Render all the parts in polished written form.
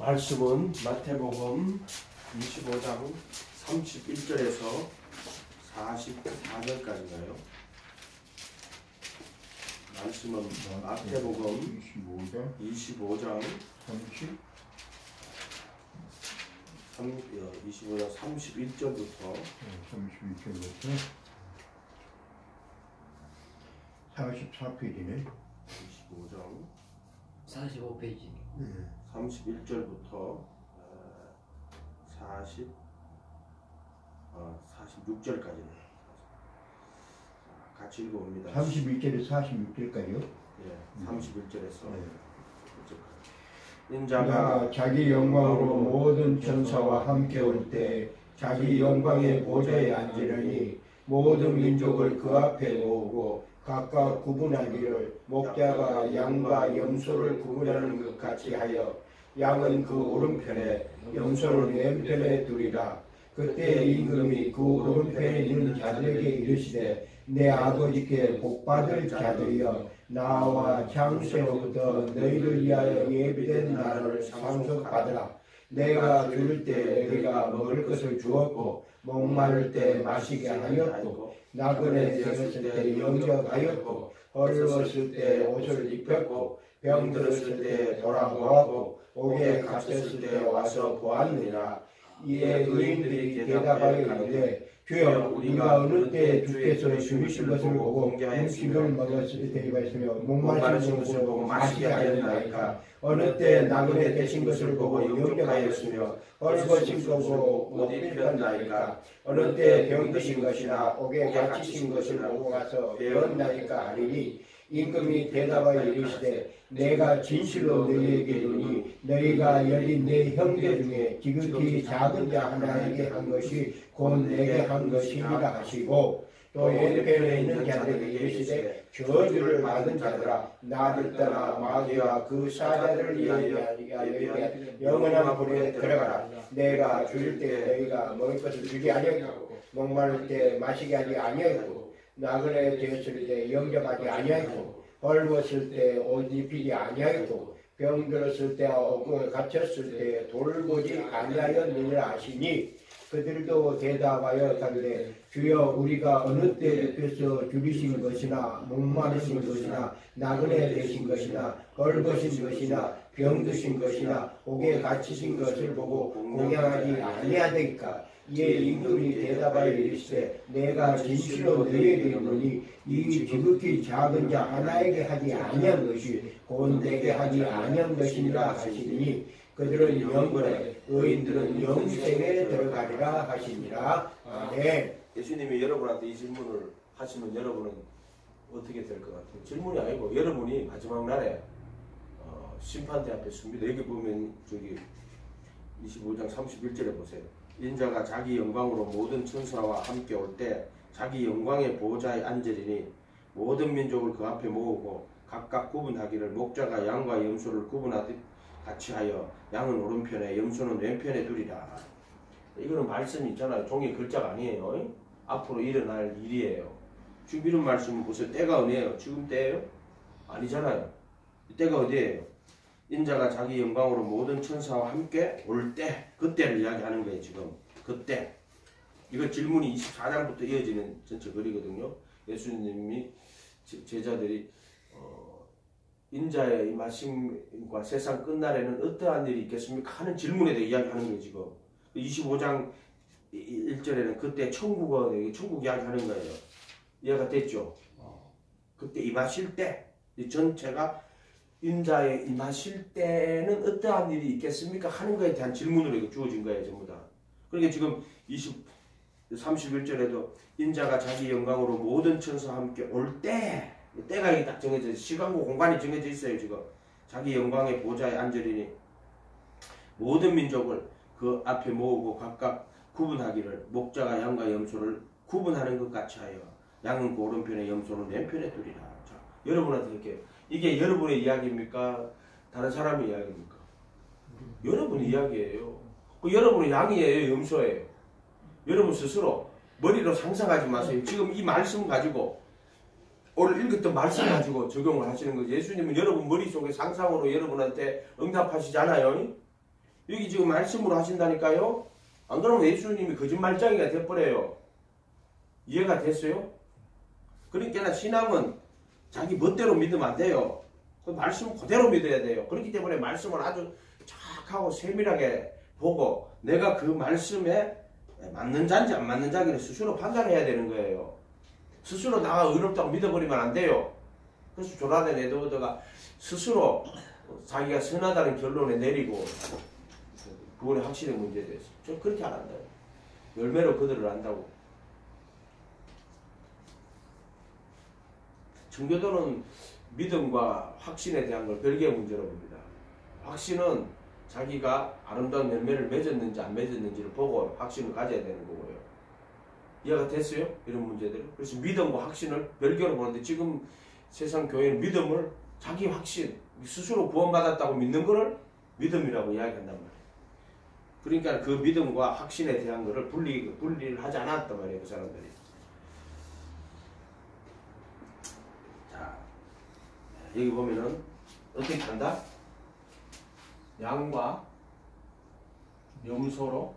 말씀은 마태복음 25장 31절에서 44절까지인가요? 말씀은 마태복음 25장 31절부터 44페이지네. 25장 45페이지. 31절부터 46절까지는 같이 읽어봅니다. 31절에서 46절까지요? 예, 31절에서 인자가 자기 영광으로 모든 천사와 함께 올 때 자기 영광의 보좌에 앉으려니 모든 민족을 그 앞에 모으고 각각 구분하기를 목자가 양과 염소를 구분하는 것 같이 하여 양은 그 오른편에 염소는 왼편에 두리라. 그때 임금이 그 오른편에 있는 자들에게 이르시되 내 아버지께 복받을 자들이여 나와 창세로부터 너희를 위하여 예비된 나라를 상속받으라. 내가 줄일 때 너희가 먹을 것을 주었고 목마를 때 마시게 하였고 나그네 되었을 때 영접하였고 헐벗을 때 옷을 입혔고 병들었을 때 돌아보았고 옥에 갇혔을 때 와서 보았느니라. 이에 의인들이 대답하여 이르되 주여 우리가 어느 때 주께서 주이신 것을 보고 음식을 먹었을 때 있으며 목마르신 것을 보고 마시게 하였나이까. 어느 때 나그네 되신 것을 보고 영접하였으며 헐벗은 것으로 옷 입혔나이까. 어느 때 병드신 것이나 옥에 갇히신 것을 보고 가서 배웠나이까 하리니 임금이 대답하여 이르시되 내가 진실로 너희에게 이르니 너희가 여기 내 형제 중에 지극히 작은 자 하나에게 한 것이 곧 내게 한 것이니라 하시고 또 왼편에 있는 자들에게 이르시되 저주를 받은 자들아 나를 떠나 마귀와 그 사자들을 위하여 영원한 불에 들어가라. 내가 줄일 때 너희가 먹을 것을 주지 아니하고 목마를 때 마시게 하지 아니하고 나그네 되었을 때 영접하지 아니하고 헐벗을 때 옷 입히지 아니하고 병들었을 때 옥에 갇혔을 때 돌보지 아니하였느니라 하시니 그들도 대답하여 가로되 주여 우리가 어느 때 주께서 줄이신 것이나 목마르신 것이나 나그네 되신 것이나 헐벗은 것이나 병드신 것이나 옥에 갇히신 것을 보고 공양하지 아니하되니까. 이에 임금이 대답하여 이르시되 내가 진실로 너희에게 이르노니 이 지극히 작은 자 하나에게 하지 아니한 것이 곧 내게 하지 아니한 것이니라 하시니 그들은 영원에 의인들은 영생에 들어가리라 하시니라. 아멘. 예수님이 여러분한테 이 질문을 하시면 여러분은 어떻게 될 것 같아요? 질문이 아니고 여러분이 마지막 날에 심판대 앞에 섭니다. 여기 보면 저기 25장 31절에 보세요. 인자가 자기 영광으로 모든 천사와 함께 올 때 자기 영광의 보호자에 앉으리니 모든 민족을 그 앞에 모으고 각각 구분하기를 목자가 양과 염소를 구분하듯 같이 하여 양은 오른편에 염소는 왼편에 두리라. 이거는 말씀이 있잖아요. 종이 글자가 아니에요. 앞으로 일어날 일이에요. 지금 이런 말씀은 보세요. 때가 어디예요? 지금 때예요? 아니잖아요. 때가 어디예요? 인자가 자기 영광으로 모든 천사와 함께 올 때, 그때를 이야기하는 거예요. 지금 그때. 이거 질문이 24장부터 이어지는 전체 글이거든요. 예수님이 제자들이 인자의 임하심과 세상 끝날에는 어떠한 일이 있겠습니까? 하는 질문에 대해 이야기하는 거예요. 지금 25장 1절에는 그때 천국 이야기하는 거예요. 이해가 됐죠? 그때 임하실 때 이 전체가 인자에 임하실 때는 어떠한 일이 있겠습니까? 하는 것에 대한 질문으로 주어진 거예요. 전부 다. 그러니까 지금 31절에도 인자가 자기 영광으로 모든 천사와 함께 올 때, 때가 이게 딱 정해져 있어요. 시간과 공간이 정해져 있어요. 지금 자기 영광의 보좌에 앉으리니 모든 민족을 그 앞에 모으고 각각 구분하기를 목자가 양과 염소를 구분하는 것 같이 하여 양은 그 오른편에 염소는 왼편에 두리라. 자, 여러분한테 이게 여러분의 이야기입니까? 다른 사람의 이야기입니까? 여러분의 이야기예요. 그 여러분의 양이에요? 염소예요? 여러분 스스로 머리로 상상하지 마세요. 지금 이 말씀 가지고 오늘 읽었던 말씀 가지고 적용을 하시는 거죠. 예수님은 여러분 머릿속에 상상으로 여러분한테 응답하시잖아요. 여기 지금 말씀으로 하신다니까요. 안 그러면 예수님이 거짓말장이가 돼버려요. 이해가 됐어요? 그러니까 신앙은 자기 멋대로 믿으면 안 돼요. 그 말씀 그대로 믿어야 돼요. 그렇기 때문에 말씀을 아주 정확하고 세밀하게 보고 내가 그 말씀에 맞는 자인지 안 맞는 자인지 스스로 판단해야 되는 거예요. 스스로 나가 의롭다고 믿어버리면 안 돼요. 그래서 조나단 에드워드가 스스로 자기가 선하다는 결론에 내리고 그거는 확실히 문제됐어요. 저 그렇게 안 한다. 열매로 그들을 안다고. 청교도는 믿음과 확신에 대한 걸 별개의 문제로 봅니다. 확신은 자기가 아름다운 열매를 맺었는지 안 맺었는지를 보고 확신을 가져야 되는 거고요. 이해가 됐어요? 이런 문제들을. 그래서 믿음과 확신을 별개로 보는데 지금 세상 교회는 믿음을 자기 확신, 스스로 구원받았다고 믿는 거를 믿음이라고 이야기한단 말이에요. 그러니까 그 믿음과 확신에 대한 거를 분리를 하지 않았단 말이에요. 그 사람들이. 자, 여기 보면은 어떻게 한다? 양과 염소로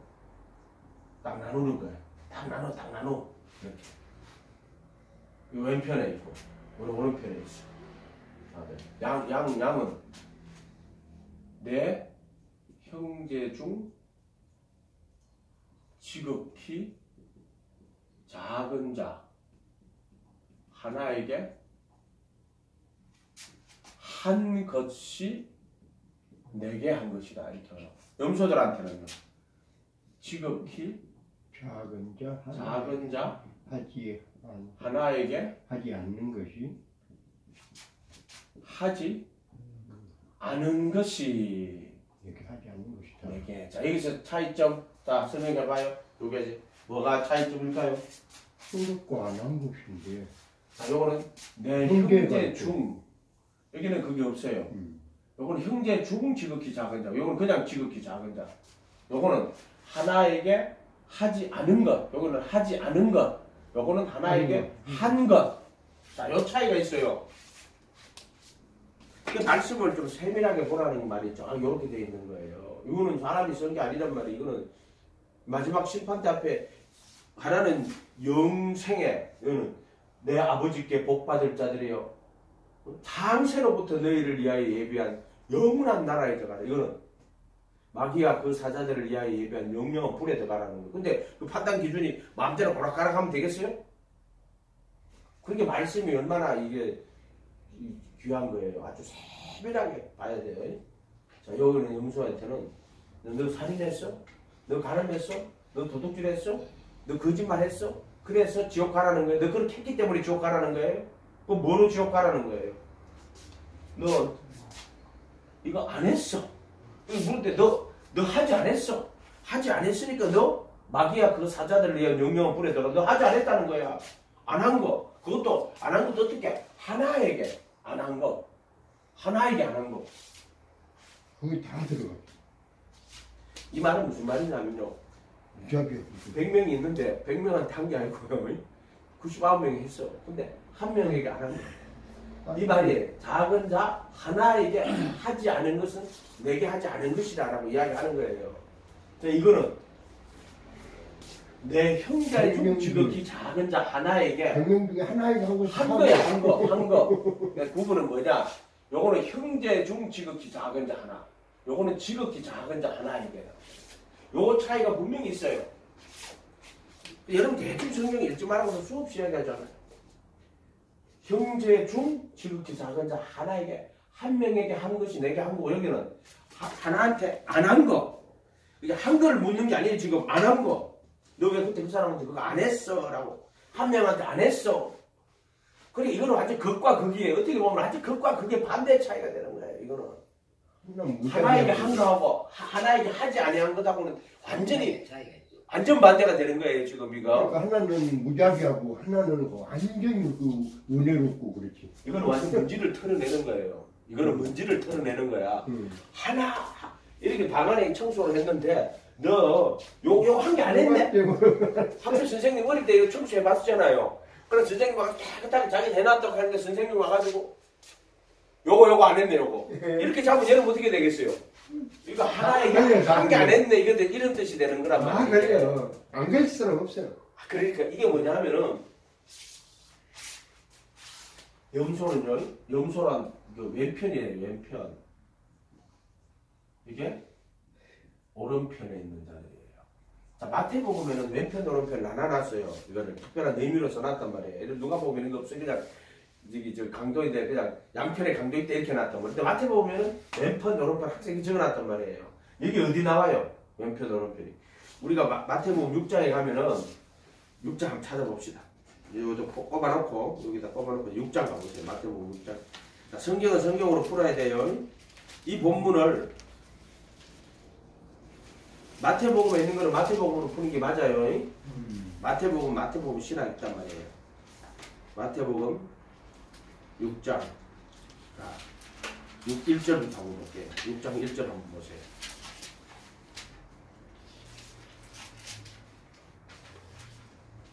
딱 나누는 거예요. 딱 나눠. 이렇게. 이 왼편에 있고, 오른편에 있어. 양은 내 형제 중 지극히 작은 자 하나에게 한 것이 내게 한 것이다. 이렇게 하나. 염소들한테는요. 지극히 작은 자 하나에게 하지 않는 것이 하지 않은 것이 이렇게 하지 않는 것이다. 내게. 자, 여기서 차이점 다 설명해봐요. 요게 뭐가 차이점일까요? 한 것과 안 한 것인데. 자, 요거는 내 형제 중. 여기는 그게 없어요. 요거는 형제 중 지극히 작은 자. 요거는 그냥 지극히 작은 자. 요거는 하나에게 하지 않은 것. 요거는 하지 않은 것. 요거는 하나에게 한 것. 자, 요 차이가 있어요. 그 말씀을 좀 세밀하게 보라는 말이 요렇게 되어 있는 거예요. 이거는 사람이 쓴 게 아니란 말이에요. 이거는 마지막 심판대 앞에 하나는 영생에, 이거는 내 아버지께 복받을 자들이요. 창세로부터 너희를 위하여 예비한 영원한 나라에 들어가라. 이거는 마귀가 그 사자들을 위하여 예비한 영영한 불에 들어가라는 거예요. 근데 그 판단 기준이 마음대로 오락가락하면 되겠어요? 그게 말씀이 얼마나 이게 귀한 거예요. 아주 세밀하게 봐야 돼요. 자, 여기는 염소한테는 너 살인했어? 너 가늠했어? 너 도둑질했어? 너 거짓말했어? 그래서 지옥 가라는 거예요. 너 그렇게 했기 때문에 지옥 가라는 거예요? 그 뭐로 지옥 가라는 거예요? 너 이거 안 했어. 물을 너 하지 않았어. 하지 않았으니까 너 마귀야 그 사자들을 위한 영영한 불에 들어. 너 하지 않았다는 거야. 안 한 거. 그것도 안 한 것도 어떻게? 하나에게 안 한 거. 하나에게 안 한 거. 거기 다 들어가. 이 말은 무슨 말이냐면요. 무작위. 100명이 있는데 100명한테 한 게 아니고요. 99명이 했어. 근데 한 명에게 안 한 거. 이 말이 작은 자 하나에게 하지 않은 것은 내게 하지 않은 것이라고 이야기하는 거예요. 자, 이거는 내 형제 중 지극히 작은 자 하나에게 100명 중에 하나에게 한 것이 한 거야. 한 거. 그러니까 구분은 뭐냐? 요거는 형제 중 지극히 작은 자 하나. 요거는 지극히 작은 자 하나에게. 요거 차이가 분명히 있어요. 여러분 대충 성경 읽지 말고 수없이 이야기하잖아요. 형제 중 지극히 작은 자 하나에게 한 명에게 한 것이 내게 한 거고 여기는 하나한테 안 한 거. 이게 한 거를 묻는 게 아니에요. 지금 안 한 거. 너 왜 그때 그 사람한테 그거 안 했어? 라고. 한 명한테 안 했어. 그래 이거는 완전 극과 극이에요. 어떻게 보면 완전 극과 극의 반대 차이가 되는 거예요. 이거는. 하나에게 한 거하고 하나에게 하지 아니한 것하고는 완전히 완전 반대가 되는 거예요. 지금 이거. 그러니까 하나는 무작위하고 하나는 완전히 그 은혜롭고 그렇지. 이거는 완전 먼지를 털어내는 거예요. 이거는 먼지를 털어내는 거야. 하나 이렇게 방 안에 청소를 했는데 너 요거 한 게 안 했네. 학교 선생님 어릴 때 이거 청소해 봤었잖아요. 그래서 선생님 와서 깨끗하게 자기 해놨다고 하는데 선생님 와가지고 요거 안 했네 요거. 이렇게 잡으면 얘는 어떻게 되겠어요? 이거 하나에 그래요, 한 개 안 했네 이런 뜻이 되는 거란 말이에요. 아, 그래요. 안 그럴 수는 없어요. 그러니까 이게 뭐냐면은 염소는요, 염소란 그 왼편이에요, 왼편. 이게 오른편에 있는 자리예요. 자, 마태복음에는 왼편, 오른편 나눠놨어요. 이거를 특별한 의미로 써놨단 말이에요. 예를 누가 보면 이런 거 없어요. 그냥 저기 저 강도인데 그냥 양편에 강도 있다 이렇게 놨단 말이에요. 근데 마태복음에는 왼편, 오른편 학생이 적어놨단 말이에요. 여기 어디 나와요? 왼편, 오른편이. 우리가 마태복음 6장에 가면은 6장 한번 찾아봅시다. 이거 꼽아놓고 여기다 꼽아놓고 6장 가보세요. 마태복음 6장. 자, 성경은 성경으로 풀어야 돼요. 이 본문을 마태복음에 있는 거는 마태복음으로 푸는 게 맞아요. 마태복음 신학 있단 말이에요. 마태복음 6장. 자, 1절부터 한번 볼게요. 6장 1절 한번 보세요.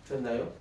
됐나요?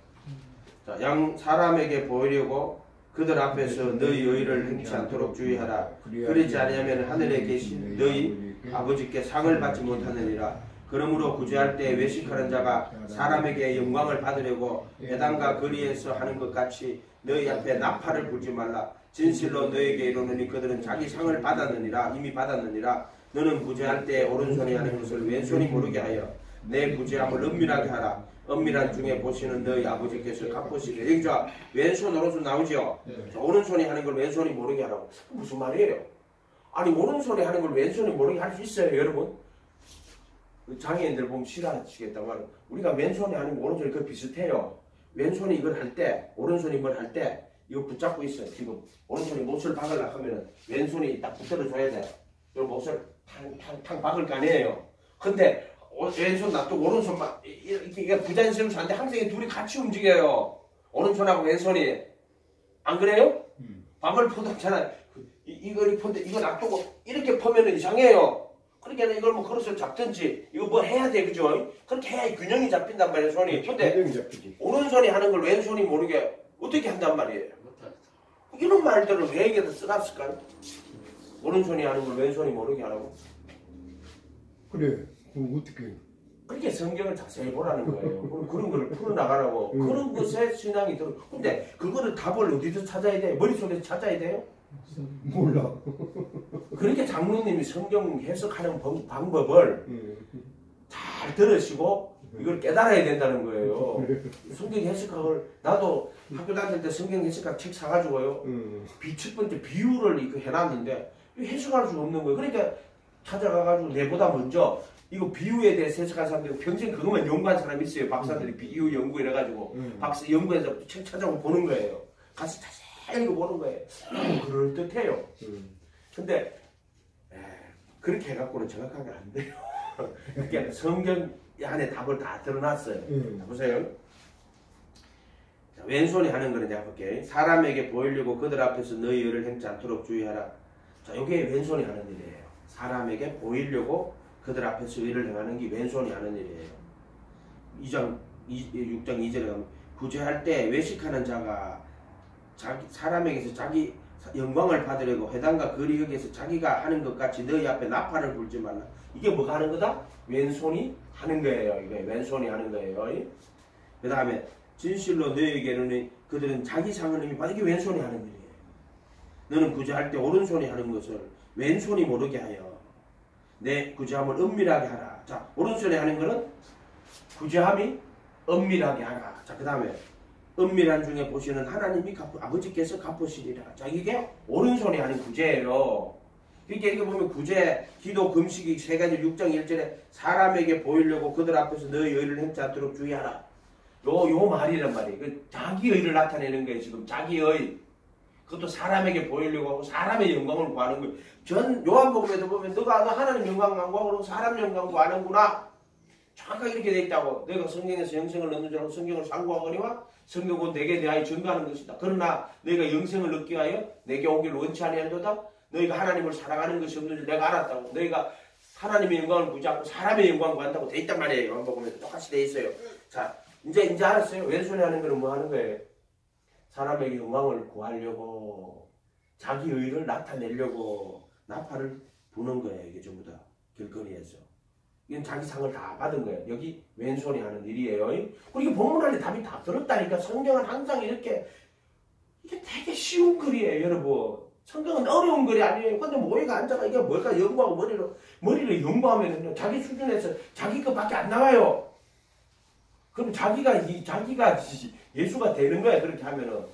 자, 양 사람에게 보이려고 그들 앞에서 너희 의를 행치 않도록 주의하라. 그러지 않으면 하늘에 계신 너희 아버지께 상을 받지 못하느니라. 그러므로 구제할 때 외식하는 자가 사람에게 영광을 받으려고 회당과 거리에서 하는 것 같이 너희 앞에 나팔을 불지 말라. 진실로 너에게 이르노니 그들은 자기 상을 받았느니라. 이미 받았느니라. 너는 구제할 때 오른손이 하는 것을 왼손이 모르게 하여 내 구제함을 은밀하게 하라. 은밀한 중에 보시는 너희 아버지께서 갚으시리라. 여기 저 왼손 오른손 나오죠? 오른손이 하는 걸 왼손이 모르게 하라고. 무슨 말이에요? 아니 오른손이 하는 걸 왼손이 모르게 할 수 있어요 여러분? 장애인들 보면 싫어하시겠다고 하는 우리가 왼손이 하는 거 오른손이 그 비슷해요. 왼손이 이걸 할 때 오른손이 뭘 할 때 이거 붙잡고 있어요. 지금 오른손이 못을 박으려고 하면 왼손이 딱 붙들어 줘야 돼요. 이 못을 탕탕탕 박을 거 아니에요. 근데 왼손 놔두고 오른손만 이게 부자연스러워서 안 돼. 항상 이 둘이 같이 움직여요. 오른손하고 왼손이. 안 그래요? 밥을 퍼도,잖아요. 이걸 퍼는데 이거 놔두고 이렇게 퍼면 이상해요. 그러니까 이걸 뭐 그릇을 잡든지 이거 뭐 해야 돼. 그죠? 그렇게 해야 균형이 잡힌단 말이에요. 손이. 근데 오른손이 하는 걸 왼손이 모르게 어떻게 한단 말이에요. 이런 말들을 왜 여기다 써놨을까요? 오른손이 하는 걸 왼손이 모르게 하라고. 그래. 그럼 어떻게? 그렇게 성경을 자세히 보라는 거예요. 그런 거를 풀어나가라고. 그런 것에 신앙이 들어. 근데 그거를 답을 어디서 찾아야 돼요? 머릿속에서 찾아야 돼요? 몰라. 그렇게 장로님이 성경 해석하는 방법을 잘 들으시고 이걸 깨달아야 된다는 거예요. 성경 해석학을 나도 학교 다닐 때 성경 해석학 책 사가지고요. 첫 번째 비유를 이거 해놨는데 해석할 수가 없는 거예요. 그러니까 찾아가가지고 내보다 먼저 이거 비유에 대해서 해석한 사람들이 평생 그것만 연구한 사람이 있어요. 박사들이 비유 연구 이래가지고 박사 연구해서 책 찾아보고 보는 거예요. 가서 자세히 읽어보는 거예요. 그럴듯해요. 근데 그렇게 해갖고는 정확하게 안 돼요. 그러니까 성경 안에 답을 다 드러났어요. 자, 보세요. 자, 왼손이 하는 거는 내가 볼게요. 사람에게 보이려고 그들 앞에서 너희 의를 행치 않도록 주의하라. 자, 이게 왼손이 하는 일이에요. 사람에게 보이려고 그들 앞에서 의를 행하는 게 왼손이 하는 일이에요. 6장 2절에 가면 구제할 때 외식하는 자가 사람에게서 자기 영광을 받으려고 회당과 거리역에서 자기가 하는 것 같이 너희 앞에 나팔을 불지 말라. 이게 뭐가 하는 거다? 왼손이 하는 거예요. 이게 왼손이 하는 거예요. 그 다음에 진실로 너희에게는 그들은 자기 상을 이미 받은 게 왼손이 하는 일이에요. 너는 구제할 때 오른손이 하는 것을 왼손이 모르게 하여 내 구제함을 은밀하게 하라. 자, 오른손에 하는 거는 구제함이 은밀하게 하라. 자, 그 다음에 은밀한 중에 보시는 하나님이 아버지께서 갚으시리라. 자, 이게 오른손이 하는 구제예요. 이렇게 보면 구제, 기도, 금식이 세 가지 6장 1절에 사람에게 보이려고 그들 앞에서 너희 의를 행치 않도록 주의하라. 요 말이란 말이에요. 그 자기 의를 나타내는 거예요. 지금 자기 의. 그것도 사람에게 보이려고 하고 사람의 영광을 구하는 거예요. 전 요한복음에도 보면 너가 하나님 영광 안 구하고 사람 영광 구하는구나. 정확하게 이렇게 돼 있다고. 너희가 성경에서 영생을 얻는 줄 알고 성경을 상고하거니와 성경은 내게 대하여 증거하는 것이다. 그러나 너희가 영생을 얻기 위하여 내게 오기를 원치 아니한도다. 너희가 하나님을 사랑하는 것이 없는 줄 내가 알았다고. 너희가 하나님의 영광을 구하지 않고 사람의 영광을 구한다고 돼 있단 말이에요. 요한복음에도 똑같이 돼 있어요. 자, 이제 알았어요. 왼손에 하는 거는 뭐 하는 거예요? 사람에게 영광을 구하려고 자기 의를 나타내려고 나팔을 부는 거예요. 이게 전부 다. 길거리에서. 이건 자기 상을 다 받은 거예요. 여기 왼손이 하는 일이에요. 우리 본문 안에 답이 다 들었다니까. 성경은 항상 이렇게 이게 되게 쉬운 글이에요, 여러분. 성경은 어려운 글이 아니에요. 근데 모이가 앉아가 이게 뭘까 연구하고 머리를 연구하면은요 자기 수준에서 자기 것밖에 안 나와요. 그럼 자기가 예수가 되는 거야 그렇게 하면은.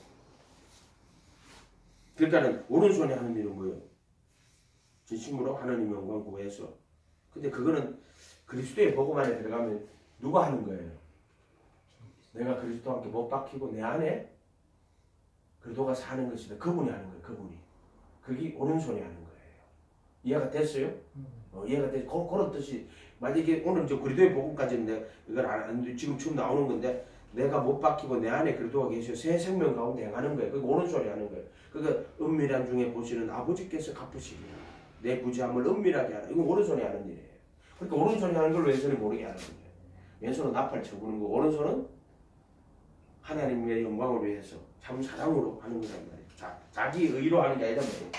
그러니까는 오른손에 하는 일은 뭐예요? 진심으로 하나님 영광 구해서. 근데 그거는 그리스도의 복음 안에 들어가면 누가 하는 거예요? 내가 그리스도와 함께 못 박히고 내 안에 그리스도가 사는 것이다. 그분이 하는 거예요. 그분이. 그게 오른손이 하는 거예요. 이해가 됐어요? 이해가 됐. 그런 뜻이 만약에 오늘 저 그리스도의 복음까지는 이건 지금 처음 나오는 건데 내가 못 박히고 내 안에 그리스도가 계셔 새 생명 가운데 행하는 거예요. 그게 오른손이 하는 거예요. 그러니까 은밀한 중에 보시는 아버지께서 갚으시리라. 내 부지함을 은밀하게 하라. 이건 오른손이 하는 일이에요. 그러니까 오른손이 하는 걸 왼손이 모르게 하는 거예요. 왼손은 나팔 쳐부는 거고 오른손은 하나님의 영광을 위해서 참 사랑으로 하는 거란 말이에요. 자기 의로 하는 게 아니란 말이에요.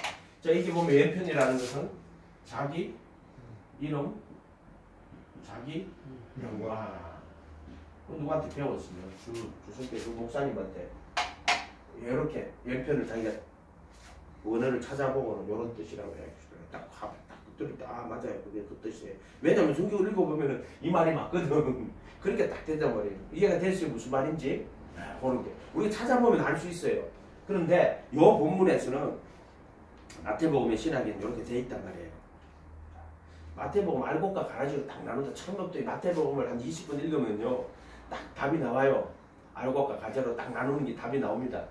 자, 이게 보면 왼편이라는 것은 자기 이름, 자기 영광. 누구한테 배웠으면 주석께서 목사님한테 이렇게 왼편을 자기가 원어를 찾아보고는 이런 뜻이라고 해요. 딱 맞아요. 그게 그 뜻이에요. 왜냐면 성경을 읽어보면은 이 말이 맞거든. 그러니까 딱 된단 말이에요. 이해가 됐어요? 무슨 말인지? 그런 게. 우리가 찾아보면 알 수 있어요. 그런데 이 본문에서는 마태복음의 신학에는 이렇게 돼 있단 말이에요. 마태복음 알곡과 가라지로 딱 나눈다. 처음부터 마태복음을 한 20분 읽으면요. 딱 답이 나와요. 알곡과 가지로 딱 나누는 게 답이 나옵니다.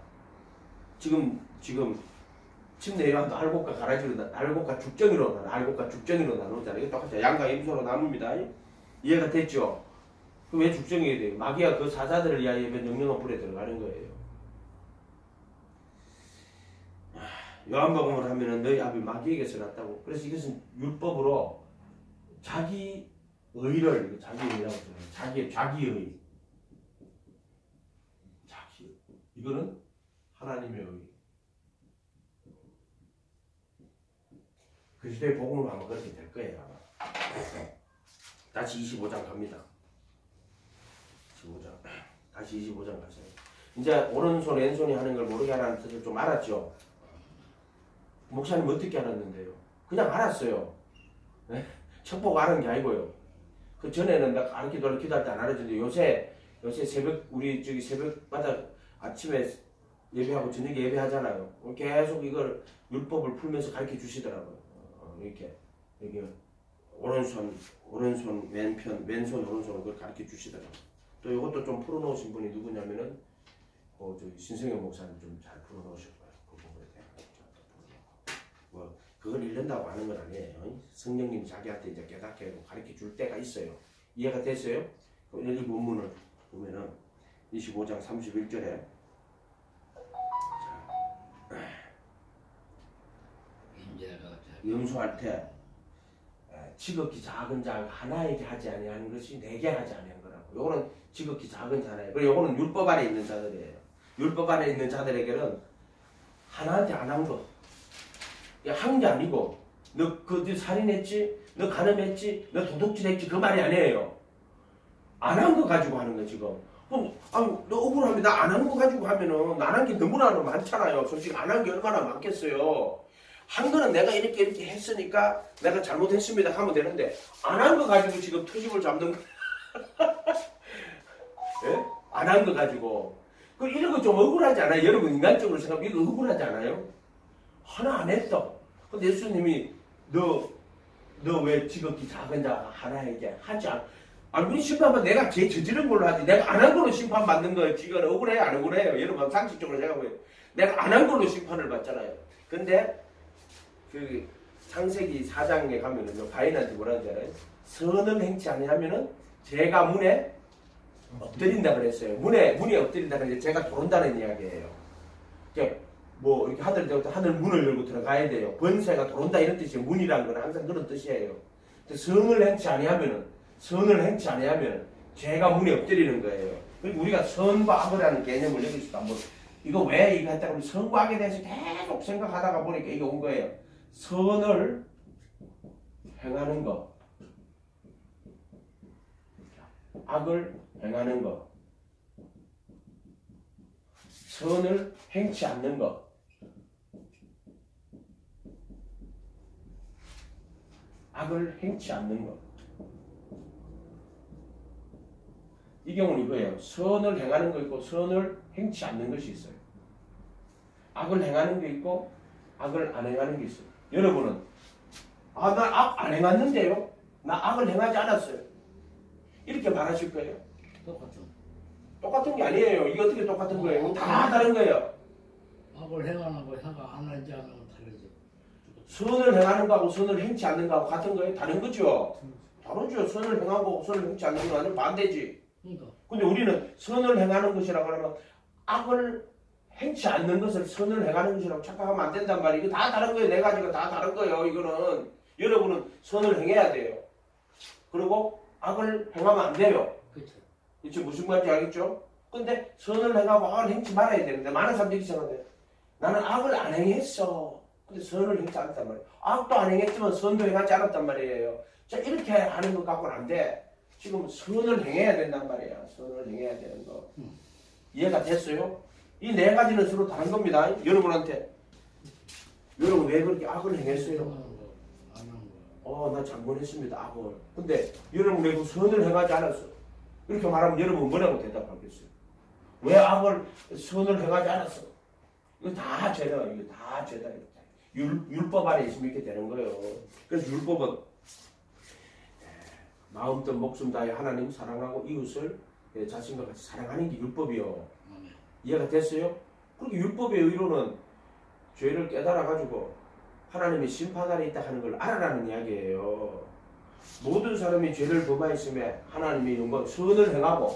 지금 침례요한도 알곡과 가라지로 알곡과 죽정이로 나누잖아요. 이게 똑같아요. 양과 임소로 나눕니다. 이해가 됐죠? 왜 죽정이 돼요? 마귀가 그 사자들을 위하여 영영한 불에 들어가는 거예요. 요한복음을 하면은 너희 아비 마귀에게서 났다고. 그래서 이것은 율법으로 자기 의를 자기 의라고 써요. 자기의 이거는 하나님의 의. 그리스도의 복음을 아마 그렇게 될 거예요. 아마. 다시 25장 갑니다. 25장. 다시 25장 가세요. 이제 오른손 왼손이 하는 걸 모르게 하라는 뜻을 좀 알았죠. 목사님 어떻게 알았는데요? 그냥 알았어요. 네? 척보고 아는 게 아니고요. 그 전에는 나 기도할 때 안 알았는데 요새 새벽 우리 저기 새벽마다 아침에 예배하고 저녁에 예배하잖아요. 계속 이걸 율법을 풀면서 가르쳐 주시더라고요. 이렇게 여기 오른손 왼편 왼손 오른손을 그걸 가르쳐 주시더라고요. 또 이것도 좀 풀어놓으신 분이 누구냐면은 저기 신성현 목사님 좀 잘 풀어놓으실 거예요. 그 부분에 대해서 그걸 잃는다고 하는 건 아니에요. 성령님이 자기한테 이제 깨닫게 하고 가르쳐 줄 때가 있어요. 이해가 됐어요? 여기 본문을 보면은 25장 31절에 용서할 때 지극히 작은 자 하나에게 하지 아니하는 것이 내게 하지 아니한 거라고. 요거는 지극히 작은 자예요. 그리고 요거는 율법 안에 있는 자들이에요. 율법 안에 있는 자들에게는 하나한테 안 한 거. 한 게 아니고 너 살인했지? 너 간음했지? 너 도둑질했지? 그 말이 아니에요. 안 한 거 가지고 하는 거 지금. 그럼 너 억울하면 나 안 한 거 가지고 하면은 안 한 게 너무나 많잖아요. 솔직히 안 한 게 얼마나 많겠어요. 한 거는 내가 이렇게 했으니까 내가 잘못했습니다 하면 되는데 안 한 거 가지고 지금 투집을 잡는 거. 예? 안 한 거 가지고. 이런 거 좀 억울하지 않아요? 여러분 인간적으로 생각하면 이거 억울하지 않아요? 하나 안 했다. 근데 예수님이 너 왜 지극히 작은 자 하나에게 하지 않아? 우리 심판은 내가 제 저지른 걸로 하지. 내가 안 한 걸로 심판받는 거예요. 지금 억울해요? 안 억울해요? 여러분 상식적으로 생각해보면 내가 안 한 걸로 심판을 받잖아요. 근데 그 창세기 4장에 가면은 가인한테 뭐라는 줄 알아요? 선을 행치 아니하면은 제가 문에 엎드린다 그랬어요. 문에 엎드린다 그랬는데 제가 들어온다는 이야기예요. 뭐 이렇게 하늘 문을 열고 들어가야 돼요. 번세가 들어온다 이런 뜻이에요. 문이라는 건 항상 그런 뜻이에요. 근데 선을 행치 아니하면 제가 문에 엎드리는 거예요. 그리고 우리가 선과 악이라는 개념을 여기서 한번 이거 왜 이거 했다고 우리 선과 악에 대해서 계속 생각하다가 보니까 이게 온 거예요. 선을 행하는 것, 악을 행하는 것, 선을 행치 않는 것, 악을 행치 않는 것. 이 경우는 이거예요. 선을 행하는 거 있고 선을 행치 않는 것이 있어요. 악을 행하는 게 있고 악을 안 행하는 게 있어요. 여러분은 나 악 안 행했는데요? 나 악을 행하지 않았어요. 이렇게 말하실 거예요. 똑같죠. 똑같은 게 아니에요. 이게 어떻게 똑같은 거예요? 다 다른 거예요. 악을 행하는 거 해가 안 하지 않는 건 다르죠. 선을 행하는 거하고 선을 행치 않는 거하고 같은 거예요? 다른 거죠? 다르죠. 선을 행하고 선을 행치 않는 건 완전 반대지. 그러니까 근데 우리는 선을 행하는 것이라고 하면 악을 행치 않는 것을 선을 행하는 것이라고 착각하면 안 된단 말이에요. 이거 다 다른 거예요. 네 가지가 다 다른 거예요. 이거는 여러분은 선을 행해야 돼요. 그리고 악을 행하면 안 돼요. 그렇죠. 이게 무슨 말인지 알겠죠? 근데 선을 행하고 악을 행치 말아야 되는데 많은 사람들이 생각해요. 나는 악을 안 행했어. 근데 선을 행치 않았단 말이에요. 악도 안 행했지만 선도 행하지 않았단 말이에요. 자, 이렇게 하는 것 갖고는 안 돼. 지금 선을 행해야 된단 말이야. 선을 행해야 되는 거. 이해가 됐어요? 이 네 가지는 서로 다른 겁니다. 여러분한테. 여러분 왜 그렇게 악을 행했어요? 안 하는 거. 나 잘못했습니다. 악을. 근데 여러분 왜 그 선을 행하지 않았어? 이렇게 말하면 여러분 뭐라고 대답하겠어요? 왜 악을 선을 행하지 않았어? 이거 다 죄다. 이거 다 죄다. 율법 안에 있으면 이렇게 되는 거예요. 그래서 율법은 마음 또 목숨 다해 하나님 사랑하고 이웃을 자신과 같이 사랑하는 게 율법이요. 이해가 됐어요? 그렇게 율법의 의로는 죄를 깨달아가지고 하나님이 심판하에 있다 하는 걸 알아라는 이야기예요. 모든 사람이 죄를 범하였음에 하나님이 영광 선을 행하고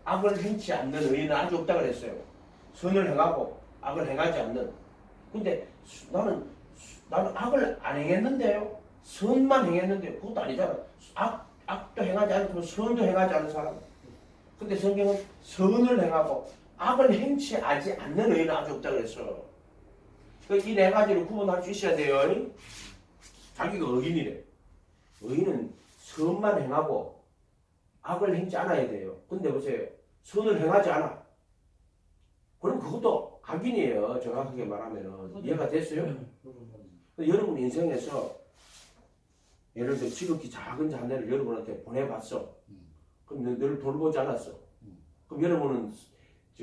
악을 행치 않는 의인은 아주 없다 그랬어요. 선을 행하고 악을 행하지 않는. 근데 나는 악을 안 행했는데요. 선만 행했는데요. 그것도 아니잖아. 악도 행하지 않고 선도 행하지 않은 사람. 근데 성경은 선을 행하고 악을 행치하지 않는 의인은 아주 없다 그랬어. 이 네 가지를 구분할 수 있어야 돼요. 자기가 의인이래. 의인은 선만 행하고 악을 행치 않아야 돼요. 근데 보세요. 선을 행하지 않아. 그럼 그것도 악인이에요. 정확하게 말하면은. 이해가 됐어요? 여러분 인생에서 예를 들어 지극히 작은 자녀를 여러분한테 보내봤어. 그럼 너를 돌보지 않았어. 그럼 여러분은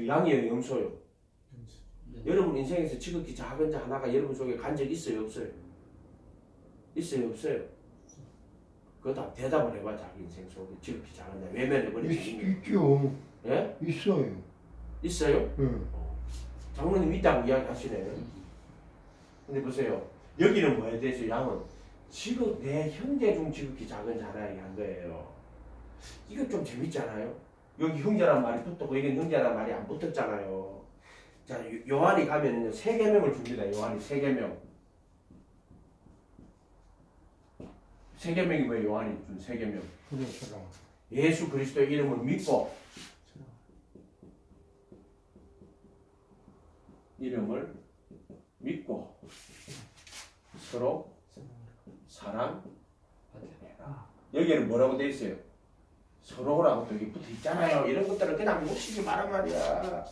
양이에요, 염소요? 여러분 인생에서 지극히 작은 자 하나가 여러분 속에 간 적 있어요, 없어요? 있어요, 없어요? 그거 다 대답을 해봐. 자기 인생 속에 지극히 작은 자 외면해버리지. 있죠. 예? 있어요. 있어요? 응. 장로님 있다고 이야기하시네요. 근데 보세요. 여기는 뭐에 대해서 양은 내 형제 중 지극히 작은 자라 얘기한 거예요. 이거 좀 재밌지 않아요? 여기 형제란 말이 붙었고 여기는 형제란 말이 안 붙었잖아요. 자, 요한이 가면은요, 세 계명을 줍니다. 요한이 세 계명. 세 계명이 뭐예요? 요한이 준 세 계명. 예수 그리스도의 이름을 믿고 이름을 믿고 서로 사랑해라. 여기에는 뭐라고 돼 있어요? 서로라고 또 여기 붙어 있잖아요. 이런 것들을 그냥 묻히지 말란 말이야.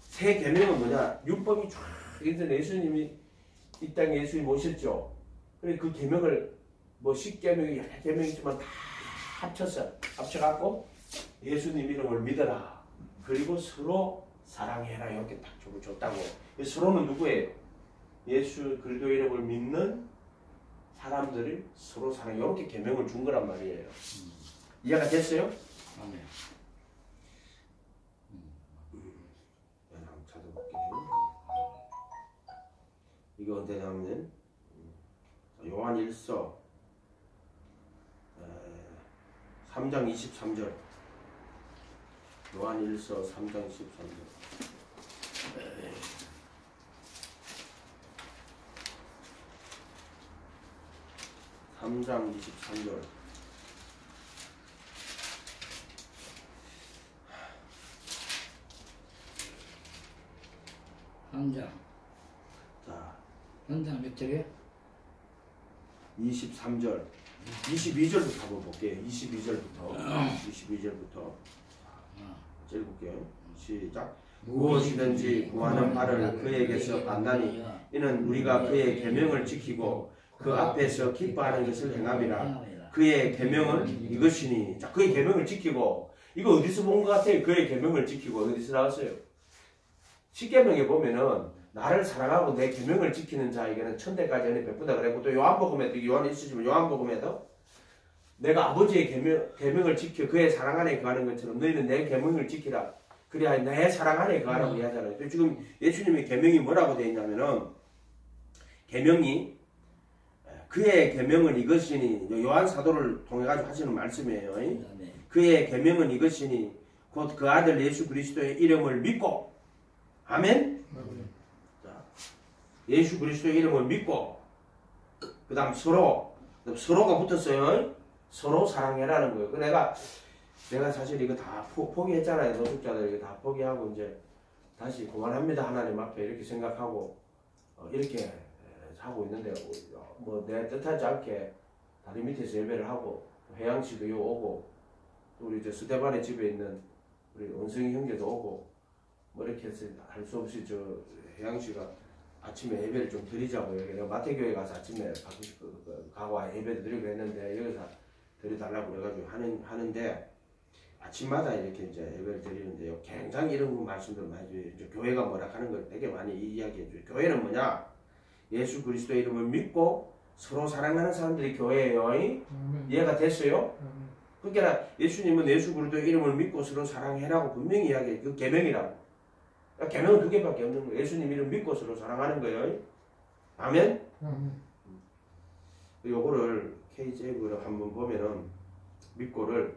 세 계명은 뭐냐? 율법이 쫙 있는 예수님이 이 땅에 예수님이 오셨죠. 그래서 그 계명을 뭐 10계명이 여러 계명이 있지만 다 합쳐갖고 예수님 이름을 믿어라. 그리고 서로 사랑해라. 이렇게 딱 줬다고. 서로는 누구예요? 예수 그리스도 이름을 믿는 사람들이 서로 사랑. 이렇게 계명을 준 거란 말이에요. 이해가 됐어요? 아멘. 한번 찾아볼게요. 이거 언제 나오면 요한 1서 3장 23절. 요한 1서 3장 23절. 3장 23절. 한 장. 자, 한 장 몇 절이에요? 23절, 22절부터 한번 볼게요. 22절부터 읽을게요. 시작. 무엇이든지 구하는 바를 그에게서 받나니 이는 우리가 그의 계명을 지키고 그 앞에서 기뻐하는 것을 행함이라. 그의 계명은 이것이니. 자, 그의 계명을 지키고, 이거 어디서 본 것 같아요? 그의 계명을 지키고 어디서 나왔어요? 십계명에 보면은 나를 사랑하고 내 계명을 지키는 자에게는 천대까지 은혜 베푼다 그랬고, 또 요한복음에도, 요한 있으시면 요한복음에도 내가 아버지의 계명을 지켜 그의 사랑 안에 거하는 것처럼 너희는 내 계명을 지키라. 그래야 내 사랑 안에 거하라고 이야기하잖아요. 또 지금 예수님의 계명이 뭐라고 되어 있냐면은, 계명이 그의 계명은 이것이니, 요한 사도를 통해 가지고 하시는 말씀이에요. 그의 계명은 이것이니 곧 그 아들 예수 그리스도의 이름을 믿고, 아멘. 자, 예수 그리스도의 이름을 믿고, 그 다음 서로가 붙었어요. 서로 사랑해라는 거예요. 내가 사실 이거 다 포기했잖아요. 노숙자들 이거 다 포기하고 이제 다시 그만합니다. 하나님 앞에 이렇게 생각하고 이렇게 하고 있는데, 뭐 내 뜻하지 않게 다리 밑에서 예배를 하고 해양씨도 요 오고, 또 우리 저 스테반의 집에 있는 우리 원성이 형제도 오고, 뭐 이렇게 해서 할 수 없이 저 해양씨가 아침에 예배를 좀 드리자고, 여기 내가 마태교회 가서 아침에 가고 예배를 드리고 했는데 여기서 드려달라고 그래가지고 하는데, 아침마다 이렇게 이제 예배를 드리는데요, 굉장히 이런 말씀들 많이 줘요. 이제 교회가 뭐라 하는 걸 되게 많이 이야기해 줘요. 교회는 뭐냐? 예수 그리스도의 이름을 믿고 서로 사랑하는 사람들이 교회예요. 이해가 됐어요? 그러니까 예수님은 예수 그리스도의 이름을 믿고 서로 사랑해라고 분명히 이야기해요. 그 계명이라고. 계명은 두 개밖에 없는 거예요. 예수님 이름 믿고 서로 사랑하는 거예요. 아멘? 요거를 KJV로 한번 보면은, 믿고를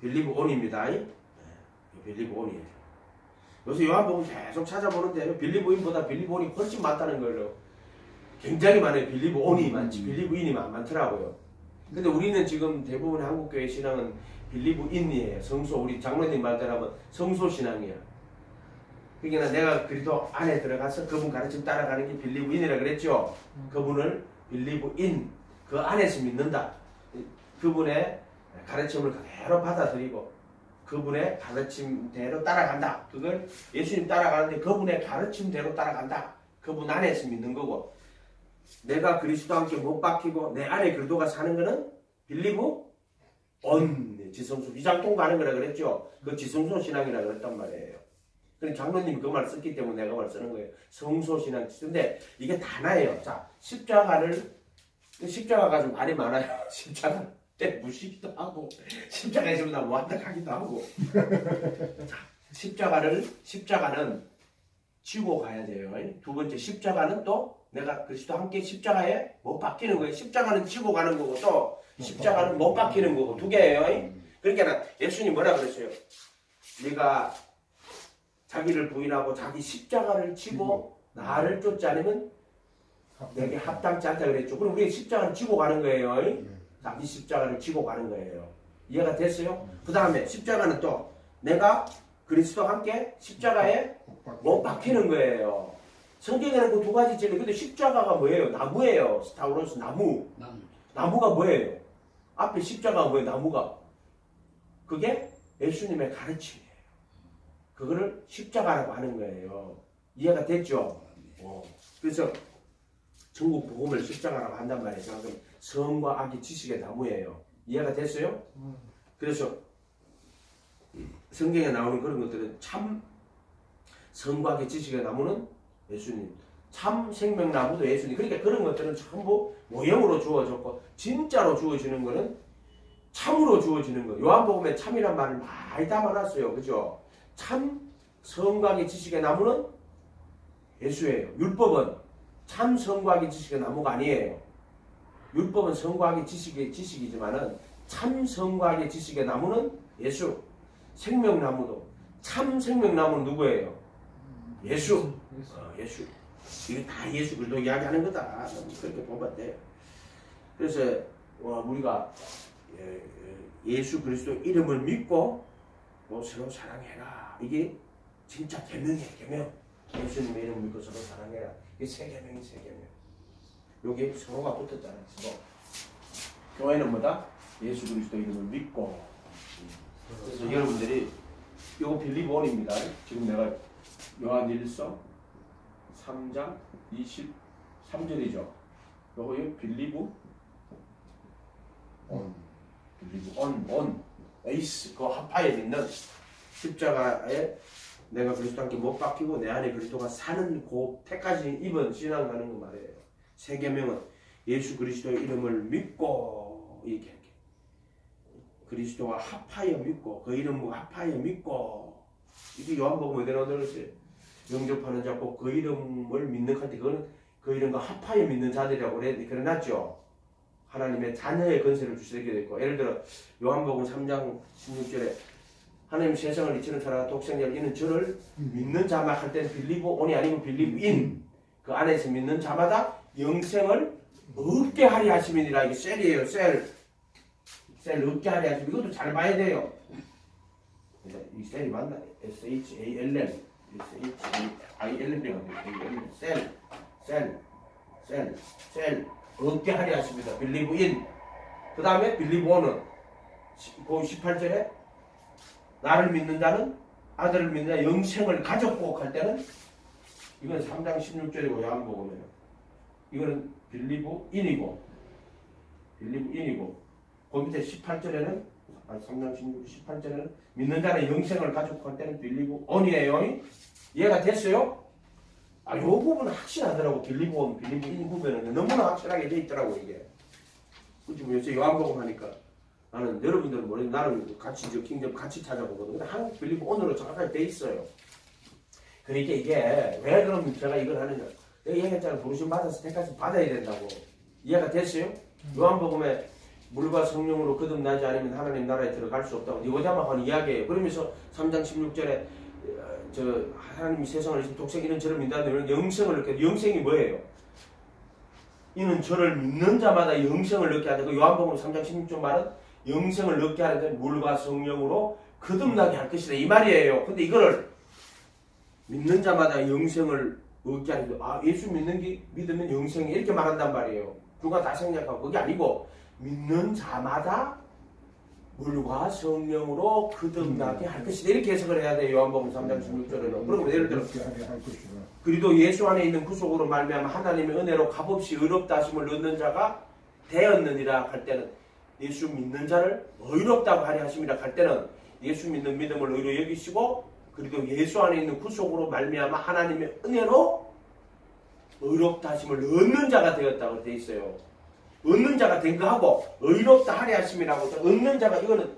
빌리브 온입니다. 빌리브 온이에요. 요새 요한복음 계속 찾아보는데 빌리브 인보다 빌리브 온이 훨씬 많다는 걸로, 굉장히 많아요. 빌리브 온이 많지 빌리브 인이 많더라고요. 근데 우리는 지금 대부분 한국교회 신앙은 빌리브 인이에요. 성소, 우리 장로님 말대로 하면 성소 신앙이야. 그러니까 내가 그리스도 안에 들어가서 그분 가르침 따라가는 게 빌리브 인이라 그랬죠. 그분을 빌리브 인, 그 안에서 믿는다. 그분의 가르침을 그대로 받아들이고 그분의 가르침대로 따라간다. 그걸 예수님 따라가는데 그분의 가르침대로 따라간다. 그분 안에서 믿는 거고, 내가 그리스도와 함께 못 박히고 내 안에 그리스도가 사는 거는 빌리브 온, 지성소 위장통 가는 거라 그랬죠. 그 지성소 신앙이라 그랬단 말이에요. 그럼 장로님이 그 말을 썼기 때문에 내가 말 쓰는 거예요. 성소 신앙. 근데 이게 다 나예요. 자, 십자가가 좀 말이 많아요. 십자가 때 무시기도 하고, 십자가 있으면 나 뭐한다 하기도 하고. 자, 십자가는 지고 가야 돼요. 두 번째, 십자가는 또 내가 그리스도 함께 십자가에 못 박히는 거예요. 십자가는 지고 가는 거고, 또 십자가는 못 박히는 거고, 두 개예요. 그러니까 예수님 뭐라 그랬어요? 네가 자기를 부인하고 자기 십자가를 지고 나를 쫓지 않으면 내게 합당치 않다 그랬죠. 그럼 우리 십자가를 지고 가는 거예요. 자기 십자가를 지고 가는 거예요. 이해가 됐어요? 그 다음에 십자가는 또 내가 그리스도와 함께 십자가에 못 박히는 거예요. 성경에는 그 두 가지 있잖아요. 근데 십자가가 뭐예요? 나무예요. 스타우로스 나무. 나무가 뭐예요? 앞에 십자가가 뭐예요? 나무가. 그게 예수님의 가르침이에요. 그거를 십자가라고 하는 거예요. 이해가 됐죠? 그래서 전국 복음을 십자가라고 한단 말이에요. 그럼 성과 악의 지식의 나무예요. 이해가 됐어요? 그래서 성경에 나오는 그런 것들은 참 성과 악의 지식의 나무는 예수님, 참 생명나무도 예수님. 그러니까 그런 것들은 전부 모형으로 주어졌고, 진짜로 주어지는 거는 참으로 주어지는 거. 요한복음에 참이란 말을 많이 담아놨어요. 그죠? 참 성과의 지식의 나무는 예수예요. 율법은 참 성과의 지식의 나무가 아니에요. 율법은 성과의 지식이지만은 참 성과의 지식의 나무는 예수. 생명나무도 참 생명나무는 누구예요? 예수. 예수. 이게 다 예수 그리스도 이야기하는 거다. 그렇게 보면 돼요. 그래서 우리가 예수 그리스도 이름을 믿고 서로 사랑해라. 이게 진짜 계명이에요. 계명. 예수님의 이름 믿고 서로 사랑해라. 이게 세 계명이 세 계명. 여기 서로가 붙었잖아요. 서로. 교회는 뭐다? 예수 그리스도 이름을 믿고. 그래서 여러분들이 이거 빌리브 온입니다. 지금 내가 요한일서 3장 23절이죠. 요거 빌리브 온. 빌리브 온. 에이스. 그 합하에 있는 십자가에 내가 그리스도 함께 못 박히고 내 안에 그리스도가 사는 그 택까지 입은 신앙하는 거 말이에요. 세 계명은 예수 그리스도의 이름을 믿고 이렇게 그리스도와 합하여 믿고 그 이름과 합하여 믿고 이게 요한복음에 내려오더랬어요. 영접하는 자 꼭 그 이름을 믿는 한테 그거는 그 이름과 합하여 믿는 자들이라고 그래놨죠. 하나님의 자녀의 권세를 주시게 됐고 예를 들어 요한복음 3장 16절에 하나님 세상을 이치는 사랑 독생자를 이는 저를 믿는 자만 할 때는 빌리브 온이 아니고 빌리브 인 그 안에서 믿는 자마다 영생을 얻게 하리 하심이니라. 이게 셀이에요. 셀 얻게 하리 하심. 이것도 잘 봐야 돼요. 이 셀이 맞나? SHALL 셀 얻게 하리 하십니다. 빌리브 인. 그 다음에 빌리브 온은 18절에 나를 믿는 자는 아들을 믿는 자 영생을 가졌고 할 때는 이건 3장 16절이고 요한복음에는 이거는 빌리브 인이고 그 밑에 18절에는 3장 18절에는 믿는 자는 영생을 가졌고 할 때는 빌리브 온이에요. 이해가 됐어요? 요 부분은 확실하더라고. 빌리브 온, 빌리브 인 부분은 너무나 확실하게 돼 있더라고 이게. 그치 뭐 요새 요한복음 하니까 나는 여러분들은 모르는데 나는 같이 저 킹덤 같이 찾아보거든. 근데 한국 빌리브 온으로 정확하게 돼 있어요. 그러니까 이게 왜 그럼 제가 이걸 하느냐? 내가 얘기했잖아. 부르심 받아서 택하시 받아야 된다고. 이해가 됐어요? 요한복음에 물과 성령으로 거듭나지 않으면 하나님 나라에 들어갈 수 없다고 니고데모가 하는 이야기예요. 그러면서 3장 16절에 저 하나님이 세상을 이신 독생 이는 저를 믿는다는 영생을 얻게. 영생이 뭐예요? 이는 저를 믿는 자마다 영생을 얻게 하다. 그 요한복음 3장 16절 말은 영생을 얻게 하는데 물과 성령으로 거듭나게 할 것이다 이 말이에요. 근데 이거를 믿는 자마다 영생을 얻게 하는데 예수 믿으면 영생이 이렇게 말한단 말이에요. 누가 다 생략하고 그게 아니고 믿는 자마다 물과 성령으로 거듭나게 할 것이다 이렇게 해석을 해야 돼요. 요한복음 3장 16절에는. 그리고 예를 들어 그리고 예수 안에 있는 구속으로 말미암아 하나님의 은혜로 값없이 의롭다 하심을 얻는 자가 되었느니라 할 때는 예수 믿는 자를 의롭다고 하려 하심이라 할 때는 예수 믿는 믿음을 의로 여기시고 그리고 예수 안에 있는 구속으로 말미암아 하나님의 은혜로 의롭다 하심을 얻는 자가 되었다고 돼 있어요. 얻는 자가 된 거하고 의롭다 하려 하심이라고 얻는 자가 이거는